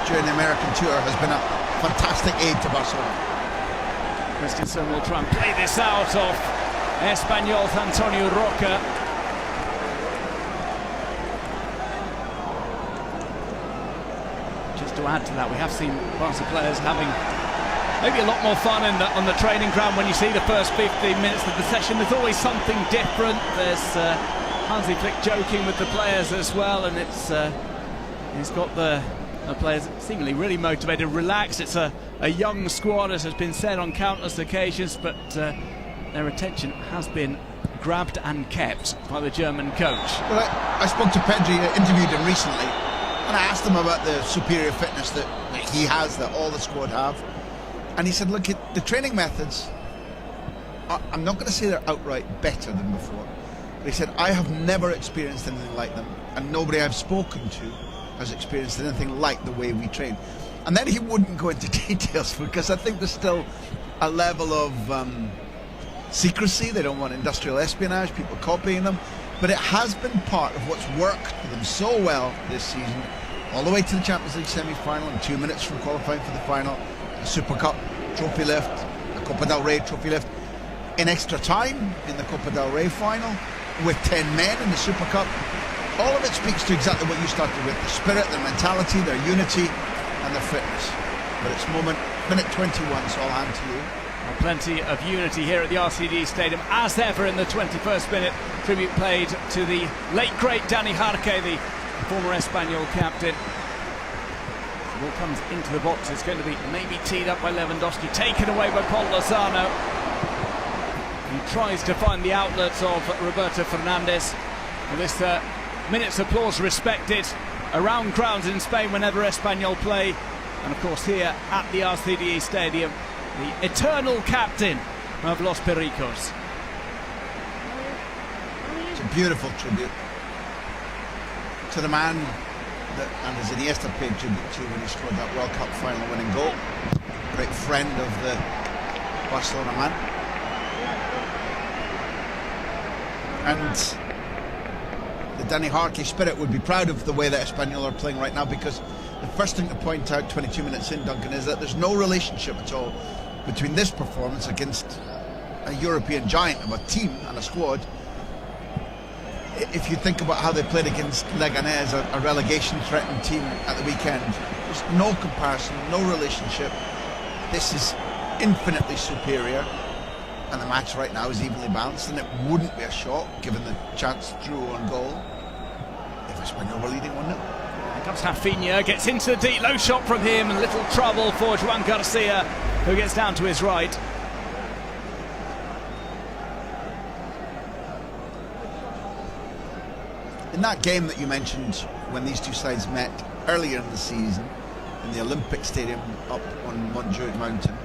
during the American tour, has been a fantastic aid to Barcelona. Christensen will try and play this out of Espanyol's Antonio Roca. Just to add to that, we have seen Barca players having maybe a lot more fun on the training ground. When you see the first 15 minutes of the session, there's always something different. There's Hansi Flick joking with the players as well, and he's got the players seemingly really motivated, relaxed. It's a young squad, as has been said on countless occasions, but their attention has been grabbed and kept by the German coach. Well, I spoke to Pedri, interviewed him recently, and I asked him about the superior fitness that he has, that all the squad have. And he said, look, the training methods, I'm not going to say they're outright better than before, but he said, I have never experienced anything like them, and nobody I've spoken to has experienced anything like the way we train. And then he wouldn't go into details, because I think there's still a level of secrecy. They don't want industrial espionage, people copying them, but it has been part of what's worked for them so well this season, all the way to the Champions League semi-final, and 2 minutes from qualifying for the final, a Super Cup trophy lift, a Copa del Rey trophy lift, in extra time in the Copa del Rey final, with 10 men in the Super Cup. All of it speaks to exactly what you started with: the spirit, their mentality, their unity and their fitness. But it's minute 21, so I'll hand to you. Plenty of unity here at the RCD Stadium, as ever in the 21st minute. Tribute played to the late great Dani Jarque, the former Espanyol captain. The ball comes into the box. It's going to be maybe teed up by Lewandowski, taken away by Paul Lozano. He tries to find the outlets of Roberto Fernandes. And this minute's applause respected around grounds in Spain whenever Espanyol play, and of course here at the RCDE Stadium, the eternal captain of Los Pericos. It's a beautiful tribute to the man that Andres Iniesta paid tribute to when he scored that World Cup final winning goal. Great friend of the Barcelona man. And the Dani Jarque spirit would be proud of the way that Espanyol are playing right now, because the first thing to point out 22 minutes in, Duncan, is that there's no relationship at all between this performance against a European giant of a team and a squad. If you think about how they played against Leganés, a relegation threatened team at the weekend, there's no comparison, no relationship. This is infinitely superior, and the match right now is evenly balanced, and it wouldn't be a shock, given the chance drew on goal, if Espanyol were leading 1-0. Here comes Rafinha, gets into the deep, low shot from him, and little trouble for Juan Garcia, who gets down to his right. In that game that you mentioned, when these two sides met earlier in the season, in the Olympic Stadium up on Montjuic Mountain,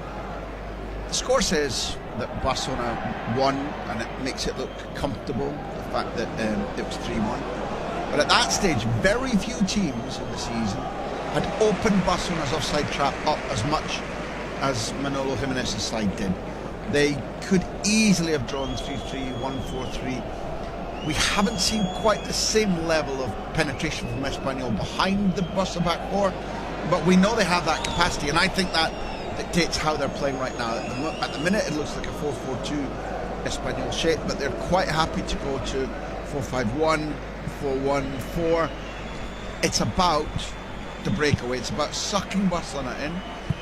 the score says that Barcelona won, and it makes it look comfortable, the fact that it was 3-1. But at that stage, very few teams in the season had opened Barcelona's offside trap up as much as Manolo Jimenez's side did. They could easily have drawn 3-3, 1-4-3. We haven't seen quite the same level of penetration from Espanyol behind the Barca back four, but we know they have that capacity, and I think that dictates how they're playing right now. At the minute, it looks like a 4-4-2 Espanyol shape, but they're quite happy to go to 4-5-1, 4-1-4. It's about the breakaway. It's about sucking Barcelona in,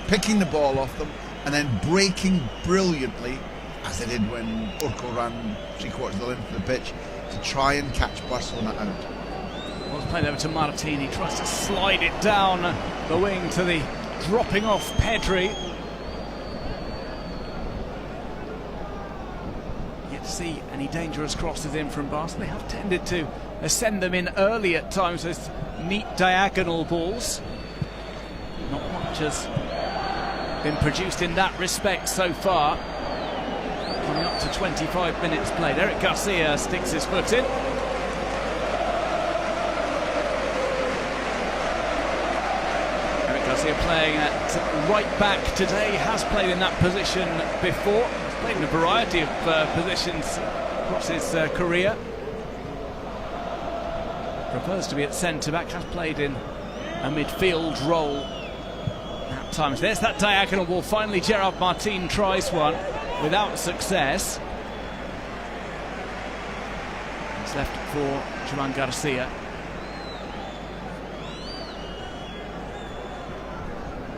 picking the ball off them, and then breaking brilliantly, as they did when Urco ran 3/4 of the length of the pitch, to try and catch Barcelona out. Ball's played over to Martin. He tries to slide it down the wing to the dropping off Pedri. Yet to see any dangerous crosses in from Barca. They have tended to send them in early at times with neat diagonal balls. Not much has been produced in that respect so far. Coming up to 25 minutes played. Eric Garcia sticks his foot in. Eric Garcia playing at right back today, has played in that position before. He's played in a variety of positions across his career. Prefers to be at centre-back, has played in a midfield role at times. There's that diagonal ball. Finally, Gerard Martin tries one without success. It's left for Joan Garcia.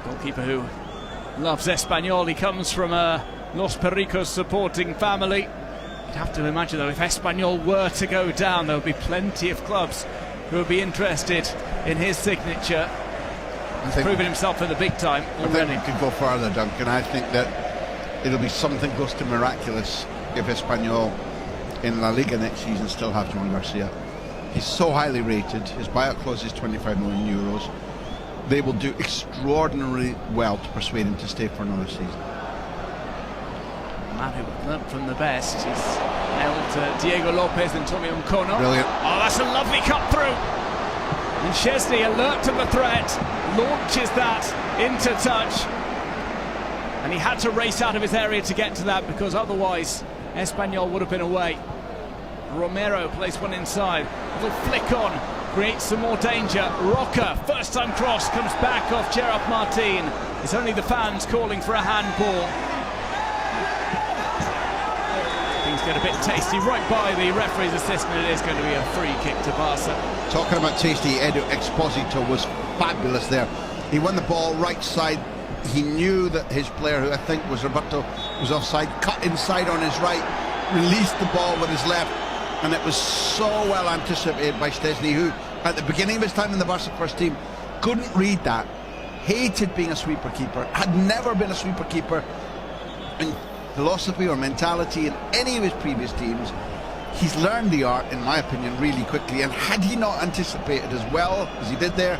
Goalkeeper who loves Espanyol. He comes from a Los Pericos supporting family. You'd have to imagine, though, if Espanyol were to go down, there would be plenty of clubs who would be interested in his signature. He's proven himself in the big time already. I think we could go further, Duncan. I think that it'll be something close to miraculous if Espanyol in La Liga next season still have Joan Garcia. He's so highly rated. His buyout clause is 25 million euros. They will do extraordinarily well to persuade him to stay for another season. Man who learnt from the best. He's held Diego Lopez and Tommy Uncono. Brilliant. Oh, that's a lovely cut through. And Chesney, alert to the threat, launches that into touch. And he had to race out of his area to get to that, because otherwise Espanyol would have been away. Romero plays one inside. A little flick on, creates some more danger. Roca, first time cross, comes back off Gerard Martin. It's only the fans calling for a handball. Things get a bit tasty right by the referee's assistant. It is going to be a free kick to Barca. Talking about tasty, Edu Exposito was fabulous there. He won the ball right side. He knew that his player, who I think was Roberto, was offside, cut inside on his right, released the ball with his left, and it was so well anticipated by Szczesny, who at the beginning of his time in the Barca first team couldn't read that, hated being a sweeper keeper, had never been a sweeper keeper in philosophy or mentality in any of his previous teams. He's learned the art, in my opinion, really quickly, and had he not anticipated as well as he did there,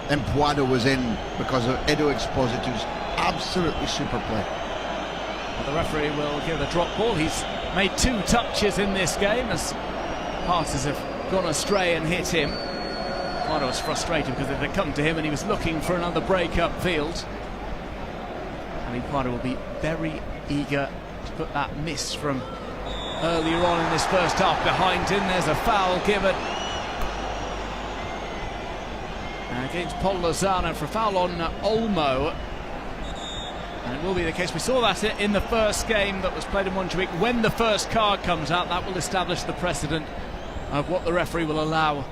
then Puado was in because of Edu Exposito's absolutely super play. Well, the referee will give a drop ball. He's made 2 touches in this game as passes have gone astray and hit him. Puado was frustrated because it had come to him and he was looking for another break upfield. I mean, Puado will be very eager to put that miss from earlier on in this first half behind him. There's a foul given against Paul Lozano for a foul on Olmo, and it will be the case. We saw that in the first game that was played in Montjuic. When the first card comes out, that will establish the precedent of what the referee will allow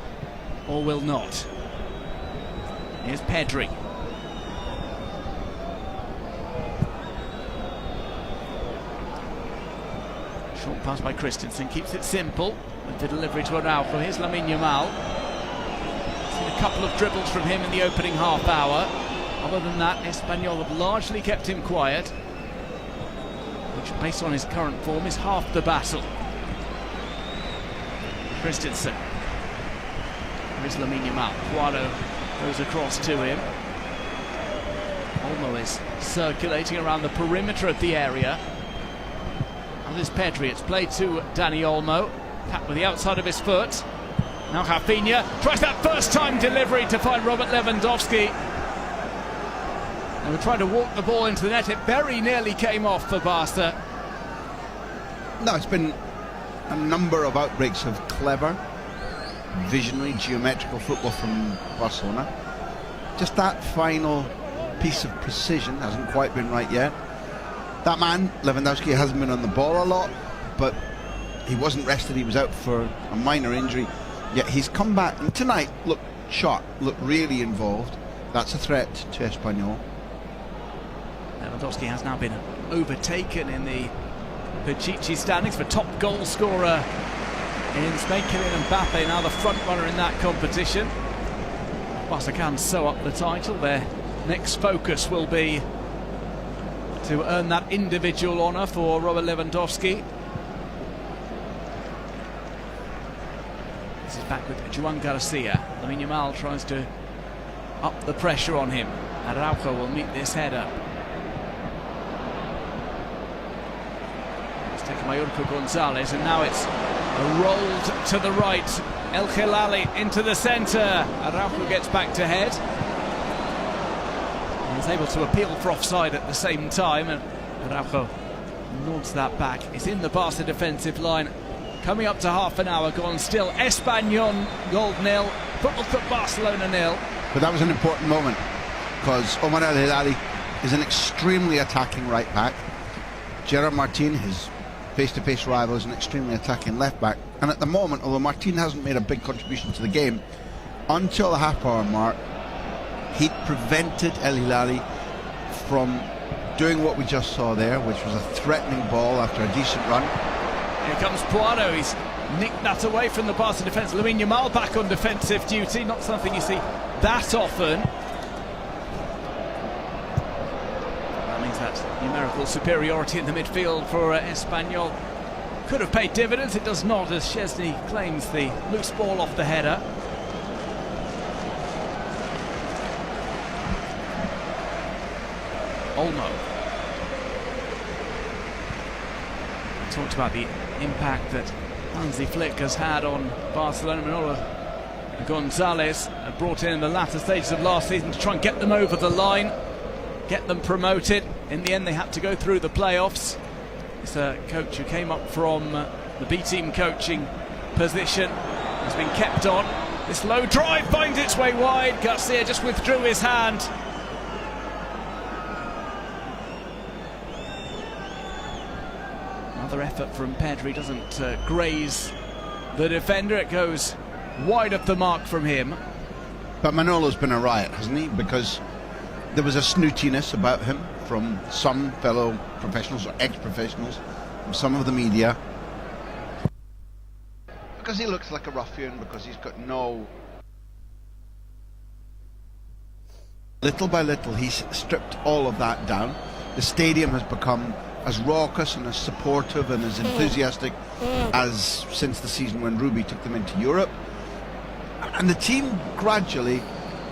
or will not. Here's Pedri. Short pass by Christensen, keeps it simple with the delivery to Araujo. Here's Lamine Yamal. Seen a couple of dribbles from him in the opening half hour. Other than that, Espanyol have largely kept him quiet, which, based on his current form, is half the battle. Christensen. Here's Lamine Yamal. Puado goes across to him. Olmo is circulating around the perimeter of the area. And there's Pedri. It's played to Dani Olmo. Tapped with the outside of his foot. Now Rafinha tries that first time delivery to find Robert Lewandowski. And we're trying to walk the ball into the net. It very nearly came off for Barca. No, it's been a number of outbreaks of clever, visionary, geometrical football from Barcelona. Just that final piece of precision hasn't quite been right yet. That man, Lewandowski, hasn't been on the ball a lot, but he wasn't rested. He was out for a minor injury. Yet he's come back, and tonight looked sharp, looked really involved. That's a threat to Espanyol. Lewandowski has now been overtaken in the Pichichi standings for top goal scorer in Spain. Kylian Mbappe now the front runner in that competition. Barca can sew up the title. Their next focus will be to earn that individual honour for Robert Lewandowski. This is back with Joan Garcia. Lamine Yamal tries to up the pressure on him. Araujo will meet this header. It's taken by Urco Gonzalez, and now it's rolled to the right. El Khelali into the centre. Araujo gets back to head. He's able to appeal for offside at the same time, and Araujo nods that back. It's in the Barca defensive line. Coming up to half an hour gone still. Espanyol goal 0, Football Club Barcelona 0. But that was an important moment, because Omar El Hilali is an extremely attacking right back. Gerard Martin, his face-to-face rival, is an extremely attacking left back. And at the moment, although Martin hasn't made a big contribution to the game, until the half-hour mark, he prevented El Hilali from doing what we just saw there, which was a threatening ball after a decent run. Here comes Poirot. He's nicked that away from the Barca defence. Lamine Yamal back on defensive duty, not something you see that often. That means that numerical superiority in the midfield for Espanyol could have paid dividends. It does not, as Szczesny claims the loose ball off the header. Olmo. We talked about the impact that Hansi Flick has had on Barcelona. Manolo Gonzalez brought in the latter stages of last season to try and get them over the line, get them promoted. In the end, they had to go through the playoffs. It's a coach who came up from the B-team coaching position, has been kept on. This low drive finds its way wide. Garcia just withdrew his hand. Another effort from Pedri doesn't graze the defender. It goes wide of the mark from him. But Manolo's been a riot, hasn't he? Because there was a snootiness about him from some fellow professionals or ex-professionals, from some of the media. Because he looks like a ruffian, because he's got no... Little by little, he's stripped all of that down. The stadium has become as raucous and as supportive and as enthusiastic as since the season when Ruby took them into Europe. And the team gradually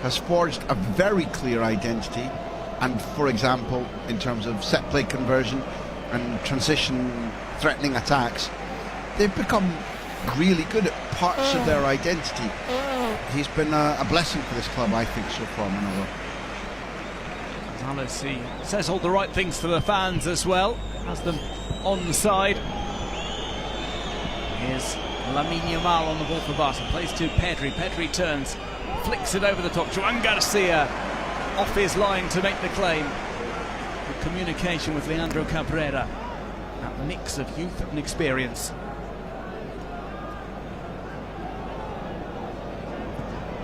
has forged a very clear identity, and for example, in terms of set play conversion and transition threatening attacks, they've become really good at parts of their identity. He's been a blessing for this club, I think, so far, Manolo. Gonzalez, he says all the right things to the fans as well, has them on side. Here's Lamine Yamal on the ball for Barca, plays to Pedri. Pedri turns, flicks it over the top. Juan Garcia off his line to make the claim. Good communication with Leandro Cabrera. That mix of youth and experience.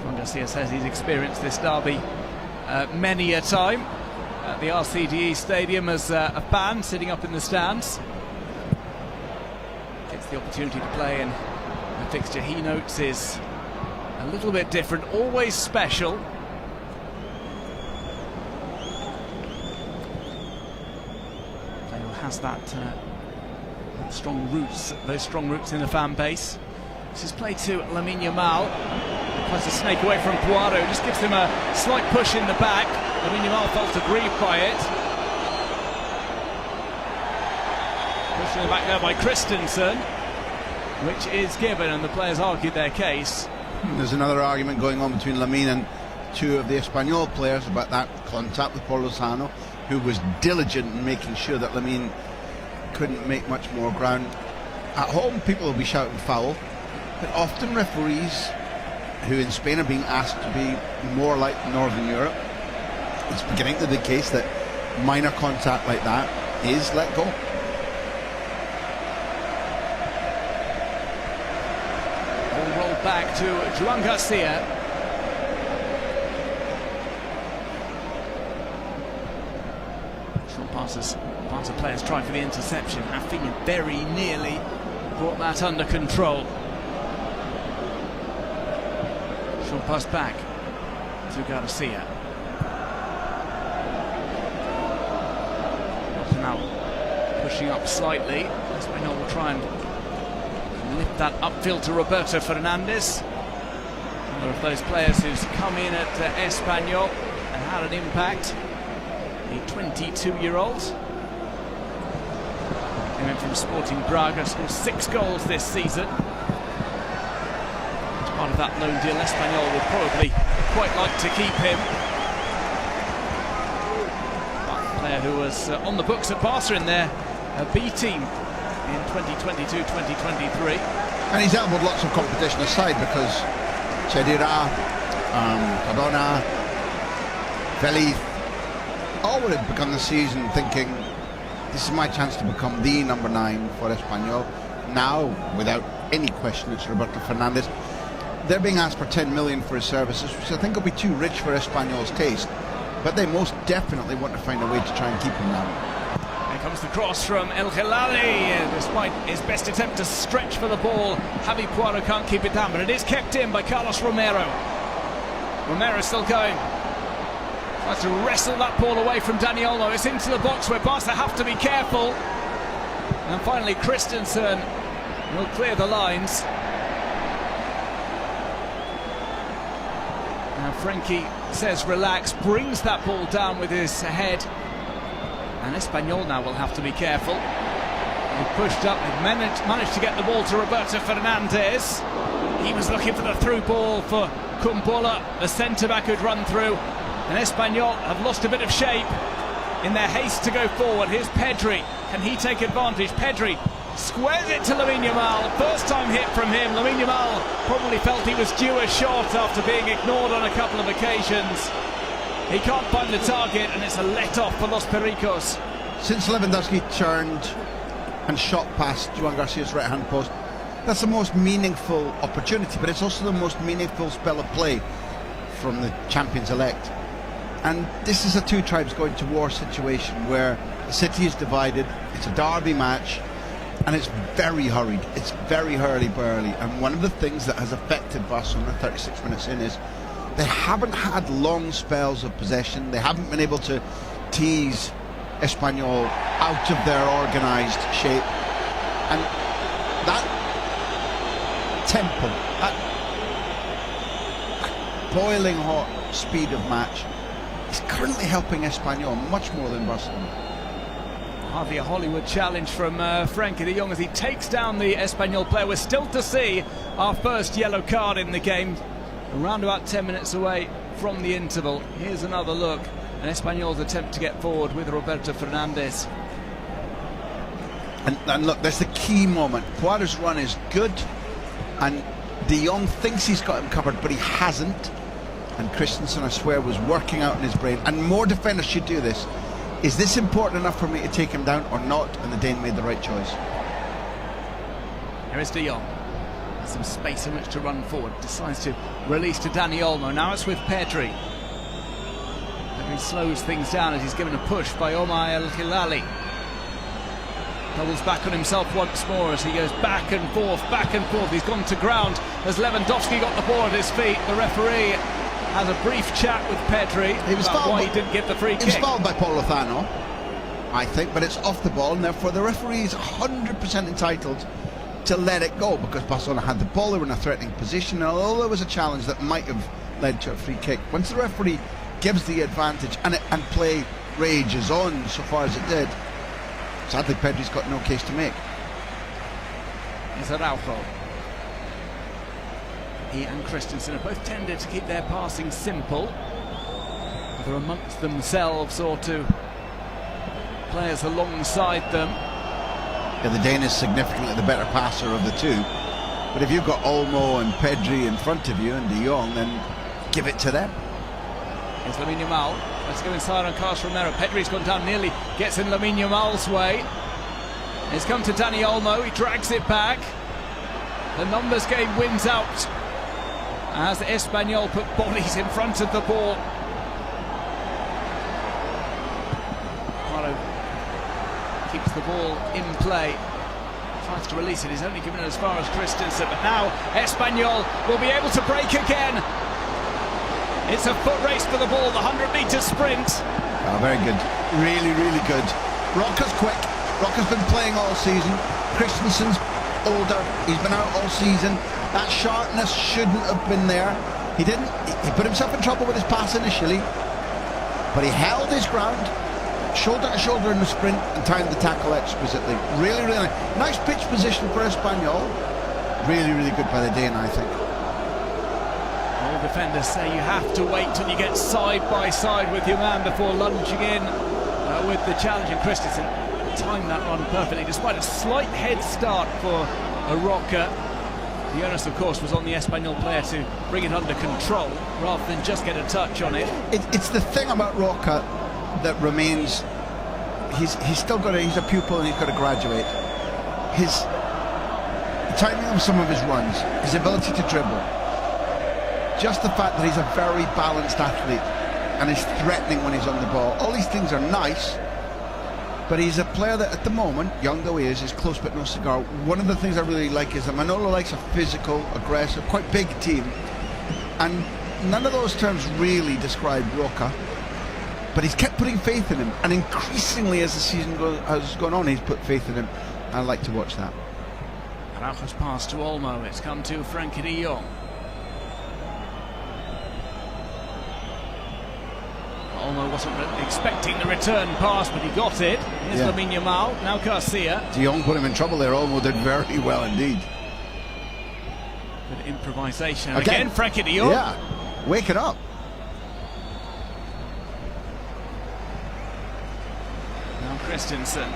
Juan Garcia says he's experienced this derby many a time at the RCDE Stadium as a fan sitting up in the stands. Gets the opportunity to play in a fixture he notes is a little bit different, always special. Player has that strong roots, those strong roots in the fan base. This is played to Lamine Yamal. Tries to snake away from Poirot, just gives him a slight push in the back. Lamine Yamal felt aggrieved by it. Pushed in the back there by Christensen, which is given, and the players argued their case. There's another argument going on between Lamine and two of the Espanyol players about that contact with Paul Lozano, who was diligent in making sure that Lamine couldn't make much more ground. At home, people will be shouting foul, but often referees, who in Spain are being asked to be more like Northern Europe, it's beginning to be the case that minor contact like that is let go. Ball rolled back to Juan Garcia. Short passes. Barca players try for the interception. Rafinha very nearly brought that under control. Short pass back to Garcia. Now pushing up slightly. Espanyol will try and lift that upfield to Roberto Fernandes. Another of those players who's come in at Espanyol and had an impact. The 22-year-old. Came in from Sporting Braga, scored 6 goals this season. As part of that loan deal, Espanyol would probably quite like to keep him. A player who was on the books at Barca in their B team in 2022-2023. And he's elbowed lots of competition aside because Chedira, Cardona, Veli all would have begun the season thinking, this is my chance to become the number 9 for Espanyol. Now, without any question, it's Roberto Fernandes. They're being asked for 10 million for his services, which I think will be too rich for Espanyol's taste. But they most definitely want to find a way to try and keep him now. Here comes the cross from El Hilali. Despite his best attempt to stretch for the ball, Javi Puaro can't keep it down, but it is kept in by Carlos Romero. Romero's still going. Tries to wrestle that ball away from Dani Olmo. It's into the box where Barca have to be careful. And finally Christensen will clear the lines. Now Frenkie says relax, brings that ball down with his head. And Espanyol now will have to be careful. He pushed up, managed to get the ball to Roberto Fernandes. He was looking for the through ball for Kumbola, the centre-back who'd run through. And Espanyol have lost a bit of shape in their haste to go forward. Here's Pedri. Can he take advantage? Pedri squares it to Lamine Yamal. First time hit from him. Lamine Yamal probably felt he was due a shot after being ignored on a couple of occasions. He can't find the target, and it's a let-off for Los Pericos. Since Lewandowski turned and shot past Joan Garcia's right-hand post, that's the most meaningful opportunity, but it's also the most meaningful spell of play from the champions-elect. And this is a two tribes going to war situation where the city is divided, it's a derby match, and it's very hurried, it's very hurly-burly. And one of the things that has affected Barcelona 36 minutes in is they haven't had long spells of possession, they haven't been able to tease Espanyol out of their organised shape. And that tempo, that boiling hot speed of match is currently helping Espanyol much more than Barcelona. Hardly a Hollywood challenge from Frenkie de Jong as he takes down the Espanyol player. We're still to see our first yellow card in the game, around about 10 minutes away from the interval. Here's another look, and Espanyol's attempt to get forward with Roberto Fernandes. And look, that's the key moment. Puaro's run is good, and de Jong thinks he's got him covered, but he hasn't. And Christensen, I swear, was working out in his brain, and more defenders should do this. Is this important enough for me to take him down or not? And the Dane made the right choice. Here is de Jong. There's some space in which to run forward. Decides to release to Dani Olmo. Now it's with Pedri. Pedri slows things down as he's given a push by Omar El Hilali. Doubles back on himself once more as he goes back and forth, back and forth. He's gone to ground as Lewandowski got the ball at his feet. The referee has a brief chat with Pedri about why he didn't get the free kick. He was fouled by Paul Lozano, I think, but it's off the ball, and therefore the referee is 100% entitled to let it go because Barcelona had the ball, they were in a threatening position, and although there was a challenge that might have led to a free kick, once the referee gives the advantage and play rages on so far as it did, sadly Pedri's got no case to make. It's Araujo. He and Christensen have both tended to keep their passing simple, either amongst themselves or to players alongside them. Yeah, the Dane is significantly the better passer of the two, but if you've got Olmo and Pedri in front of you and de Jong, then give it to them. Here's Lamine Yamal. Let's go inside on Carlos Romero. Pedri's gone down, nearly gets in Lamine Yamal's way. He's come to Dani Olmo, he drags it back. The numbers game wins out as Espanyol put bodies in front of the ball. Puaro keeps the ball in play, tries to release it. He's only given it as far as Christensen, but now Espanyol will be able to break again. It's a foot race for the ball, the 100-metre sprint. Oh, very good, really, really good. Roca's quick. Roca's been playing all season. Christensen's older, he's been out all season. That sharpness shouldn't have been there. He didn't. He put himself in trouble with his pass initially, but he held his ground. shoulder to shoulder in the sprint and timed the tackle exquisitely. Really, really nice pitch position for Espanyol. Really, really good by the Dane, I think. All defenders say you have to wait till you get side by side with your man before lunging in with the challenge. And Christensen timed that run perfectly, despite a slight head start for Roca. The onus, of course, was on the Espanyol player to bring it under control rather than just get a touch on it. It's the thing about Roca that remains. He's still got he's a pupil and he's got to graduate. The timing of some of his runs, his ability to dribble, just the fact that he's a very balanced athlete and is threatening when he's on the ball. All these things are nice, but he's a player that at the moment, young though he is close but no cigar. One of the things I really like is that Manolo likes a physical, aggressive, quite big team, and none of those terms really describe Roca, but he's kept putting faith in him, and increasingly as the season has gone on, he's put faith in him. I like to watch that. Araujo's pass to Olmo. It's come to Frankie de Jong. Olmo wasn't expecting the return pass, but he got it. Here's Lamine Yamal, now Garcia. De Jong put him in trouble there. Olmo did very well indeed. Good improvisation. Again Frankie de Jong. Yeah, wake it up. Now Christensen.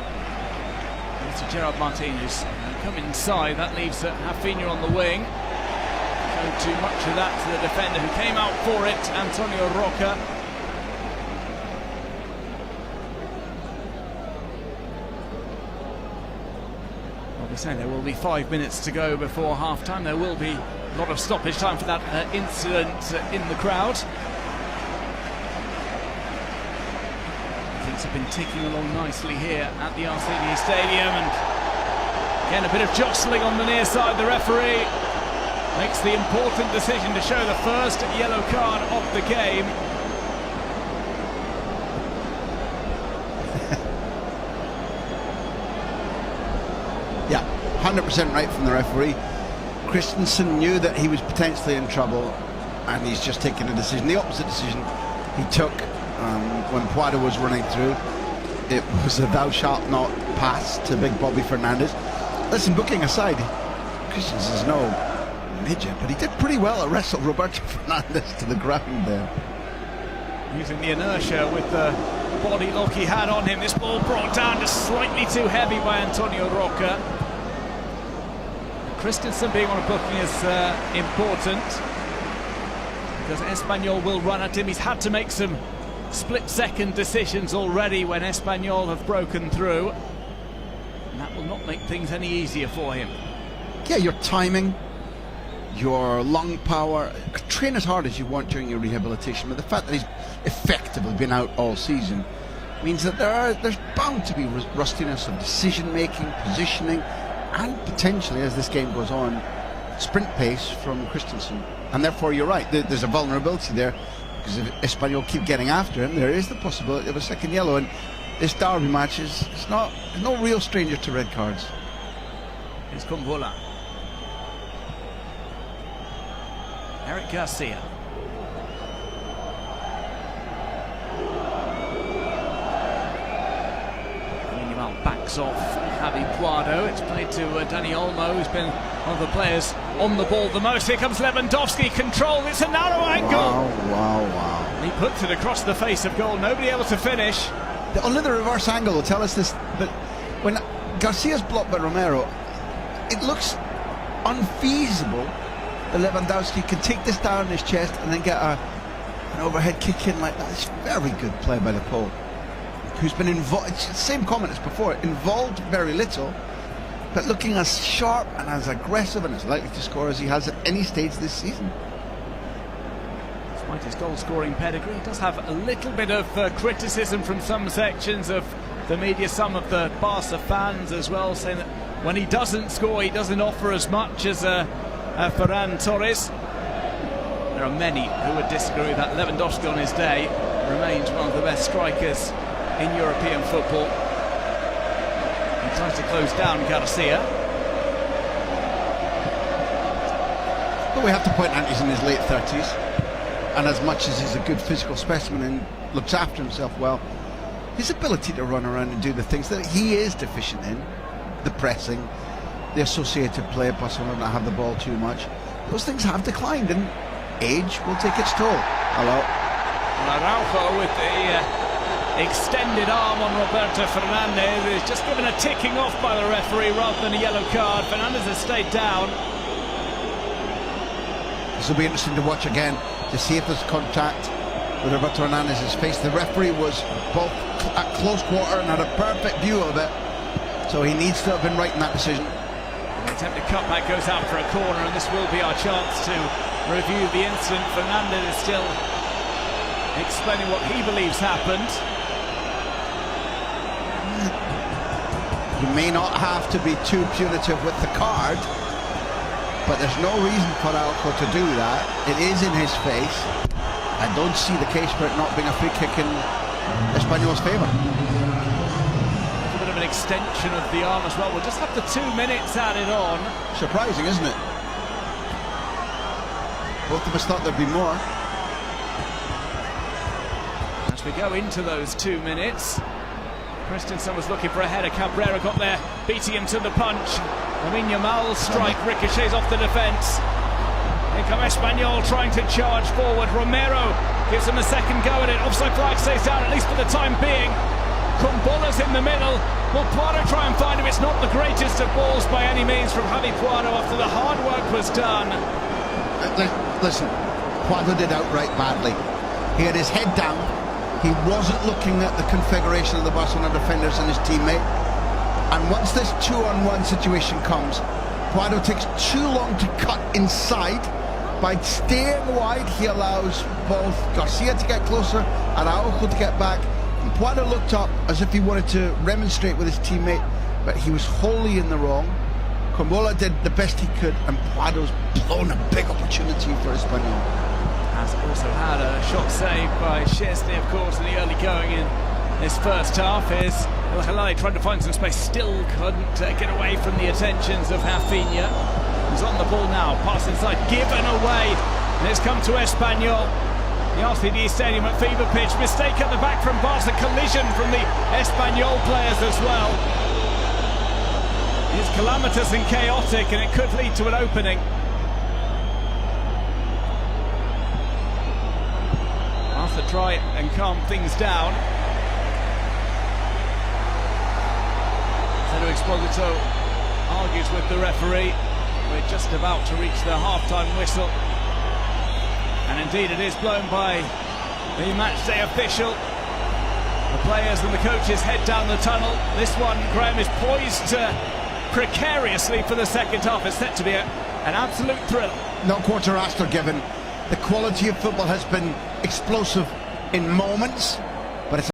To Gerard Martinez. Come inside, that leaves Rafinha on the wing. Showed too much of that to the defender who came out for it, Antonio Roca. Obviously there will be 5 minutes to go before half-time. There will be a lot of stoppage time for that incident in the crowd. Things have been ticking along nicely here at the RCD Stadium, and again a bit of jostling on the near side. The referee makes the important decision to show the first yellow card of the game. Yeah, 100% right from the referee. Christensen knew that he was potentially in trouble, and he's just taken a decision, the opposite decision he took when Puado was running through. It was a thou shalt not pass to big Bobby Fernandez. Listen, booking aside, Christensen's no midget, but he did pretty well to wrestle Roberto Fernandez to the ground there. Using the inertia with the body lock he had on him. This ball brought down just slightly too heavy by Antonio Roca. Christensen being on a booking is important, because Espanyol will run at him. He's had to make some split-second decisions already when Espanyol have broken through, and that will not make things any easier for him. Yeah, your timing, your lung power, train as hard as you want during your rehabilitation, but the fact that he's effectively been out all season means that there's bound to be rustiness of decision-making, positioning, and potentially, as this game goes on, sprint pace from Christensen. And therefore, you're right, there's a vulnerability there, because if Espanyol keep getting after him, there is the possibility of a second yellow, and this derby match is no real stranger to red cards. Here's Kumbola. Eric Garcia. Yamal backs off Javi Puado. It's played to Dani Olmo, who's been one of the players on the ball the most. Here comes Lewandowski, control, it's a narrow angle. Wow. And he puts it across the face of goal, nobody able to finish. Only the reverse angle will tell us this, but when Garcia's blocked by Romero, it looks unfeasible that Lewandowski can take this down in his chest and then get an overhead kick in like that. It's very good play by the Pole, who's been involved. It's the same comment as before, involved very little, but looking as sharp and as aggressive and as likely to score as he has at any stage this season. Despite his goal-scoring pedigree, he does have a little bit of criticism from some sections of the media, some of the Barca fans as well, saying that when he doesn't score, he doesn't offer as much as Ferran Torres. There are many who would disagree with that. Lewandowski on his day remains one of the best strikers in European football. He tries to close down Garcia. But we have to point out he's in his late 30s, and as much as he's a good physical specimen and looks after himself well, his ability to run around and do the things that he is deficient in, the pressing, the associated play, Barcelona not have the ball too much, those things have declined, and age will take its toll. Hello. Araujo with the extended arm on Roberto Fernandes is just given a ticking off by the referee rather than a yellow card. Fernandes has stayed down. This will be interesting to watch again to see if there's contact with Roberto Fernandes' face. The referee was both at close quarter and had a perfect view of it, so he needs to have been right in that decision. The attempted cutback goes out for a corner, and this will be our chance to review the incident. Fernandes is still explaining what he believes happened. You may not have to be too punitive with the card, but there's no reason for Araujo to do that. It is in his face. I don't see the case for it not being a free kick in Espanyol's favour. A bit of an extension of the arm as well. We'll just have the 2 minutes added on. Surprising, isn't it? Both of us thought there'd be more. As we go into those 2 minutes, Christensen was looking for a header. Cabrera got there, beating him to the punch. Lamine Yamal's strike ricochets off the defence. Here come Espanyol trying to charge forward. Romero gives him a second go at it. Offside flag stays down, at least for the time being. Kumbola's in the middle. Will Puado try and find him? It's not the greatest of balls by any means from Javi Puado after the hard work was done. Listen, Puado did outright badly. He had his head down. He wasn't looking at the configuration of the Barcelona defenders and his teammate. And once this 2-on-1 situation comes, Puado takes too long to cut inside. By staying wide, he allows both Garcia to get closer and Araujo to get back. And Puado looked up as if he wanted to remonstrate with his teammate, but he was wholly in the wrong. Kumbola did the best he could, and Puado's blown a big opportunity for Espanyol. Has also had a shot saved by Szczesny, of course, in the early going in this first half. Is El Hilali trying to find some space, still couldn't get away from the attentions of Rafinha. He's on the ball now, pass inside, given away, and it's come to Espanyol. The RCD Stadium at fever pitch, mistake at the back from Barca, collision from the Espanyol players as well. It's calamitous and chaotic, and it could lead to an opening. Barca try and calm things down. Sergio Exposito argues with the referee. We're just about to reach the half-time whistle. And indeed it is blown by the match-day official. The players and the coaches head down the tunnel. This one, Graham, is poised precariously for the second half. It's set to be an absolute thrill. No quarter after given. The quality of football has been explosive in moments,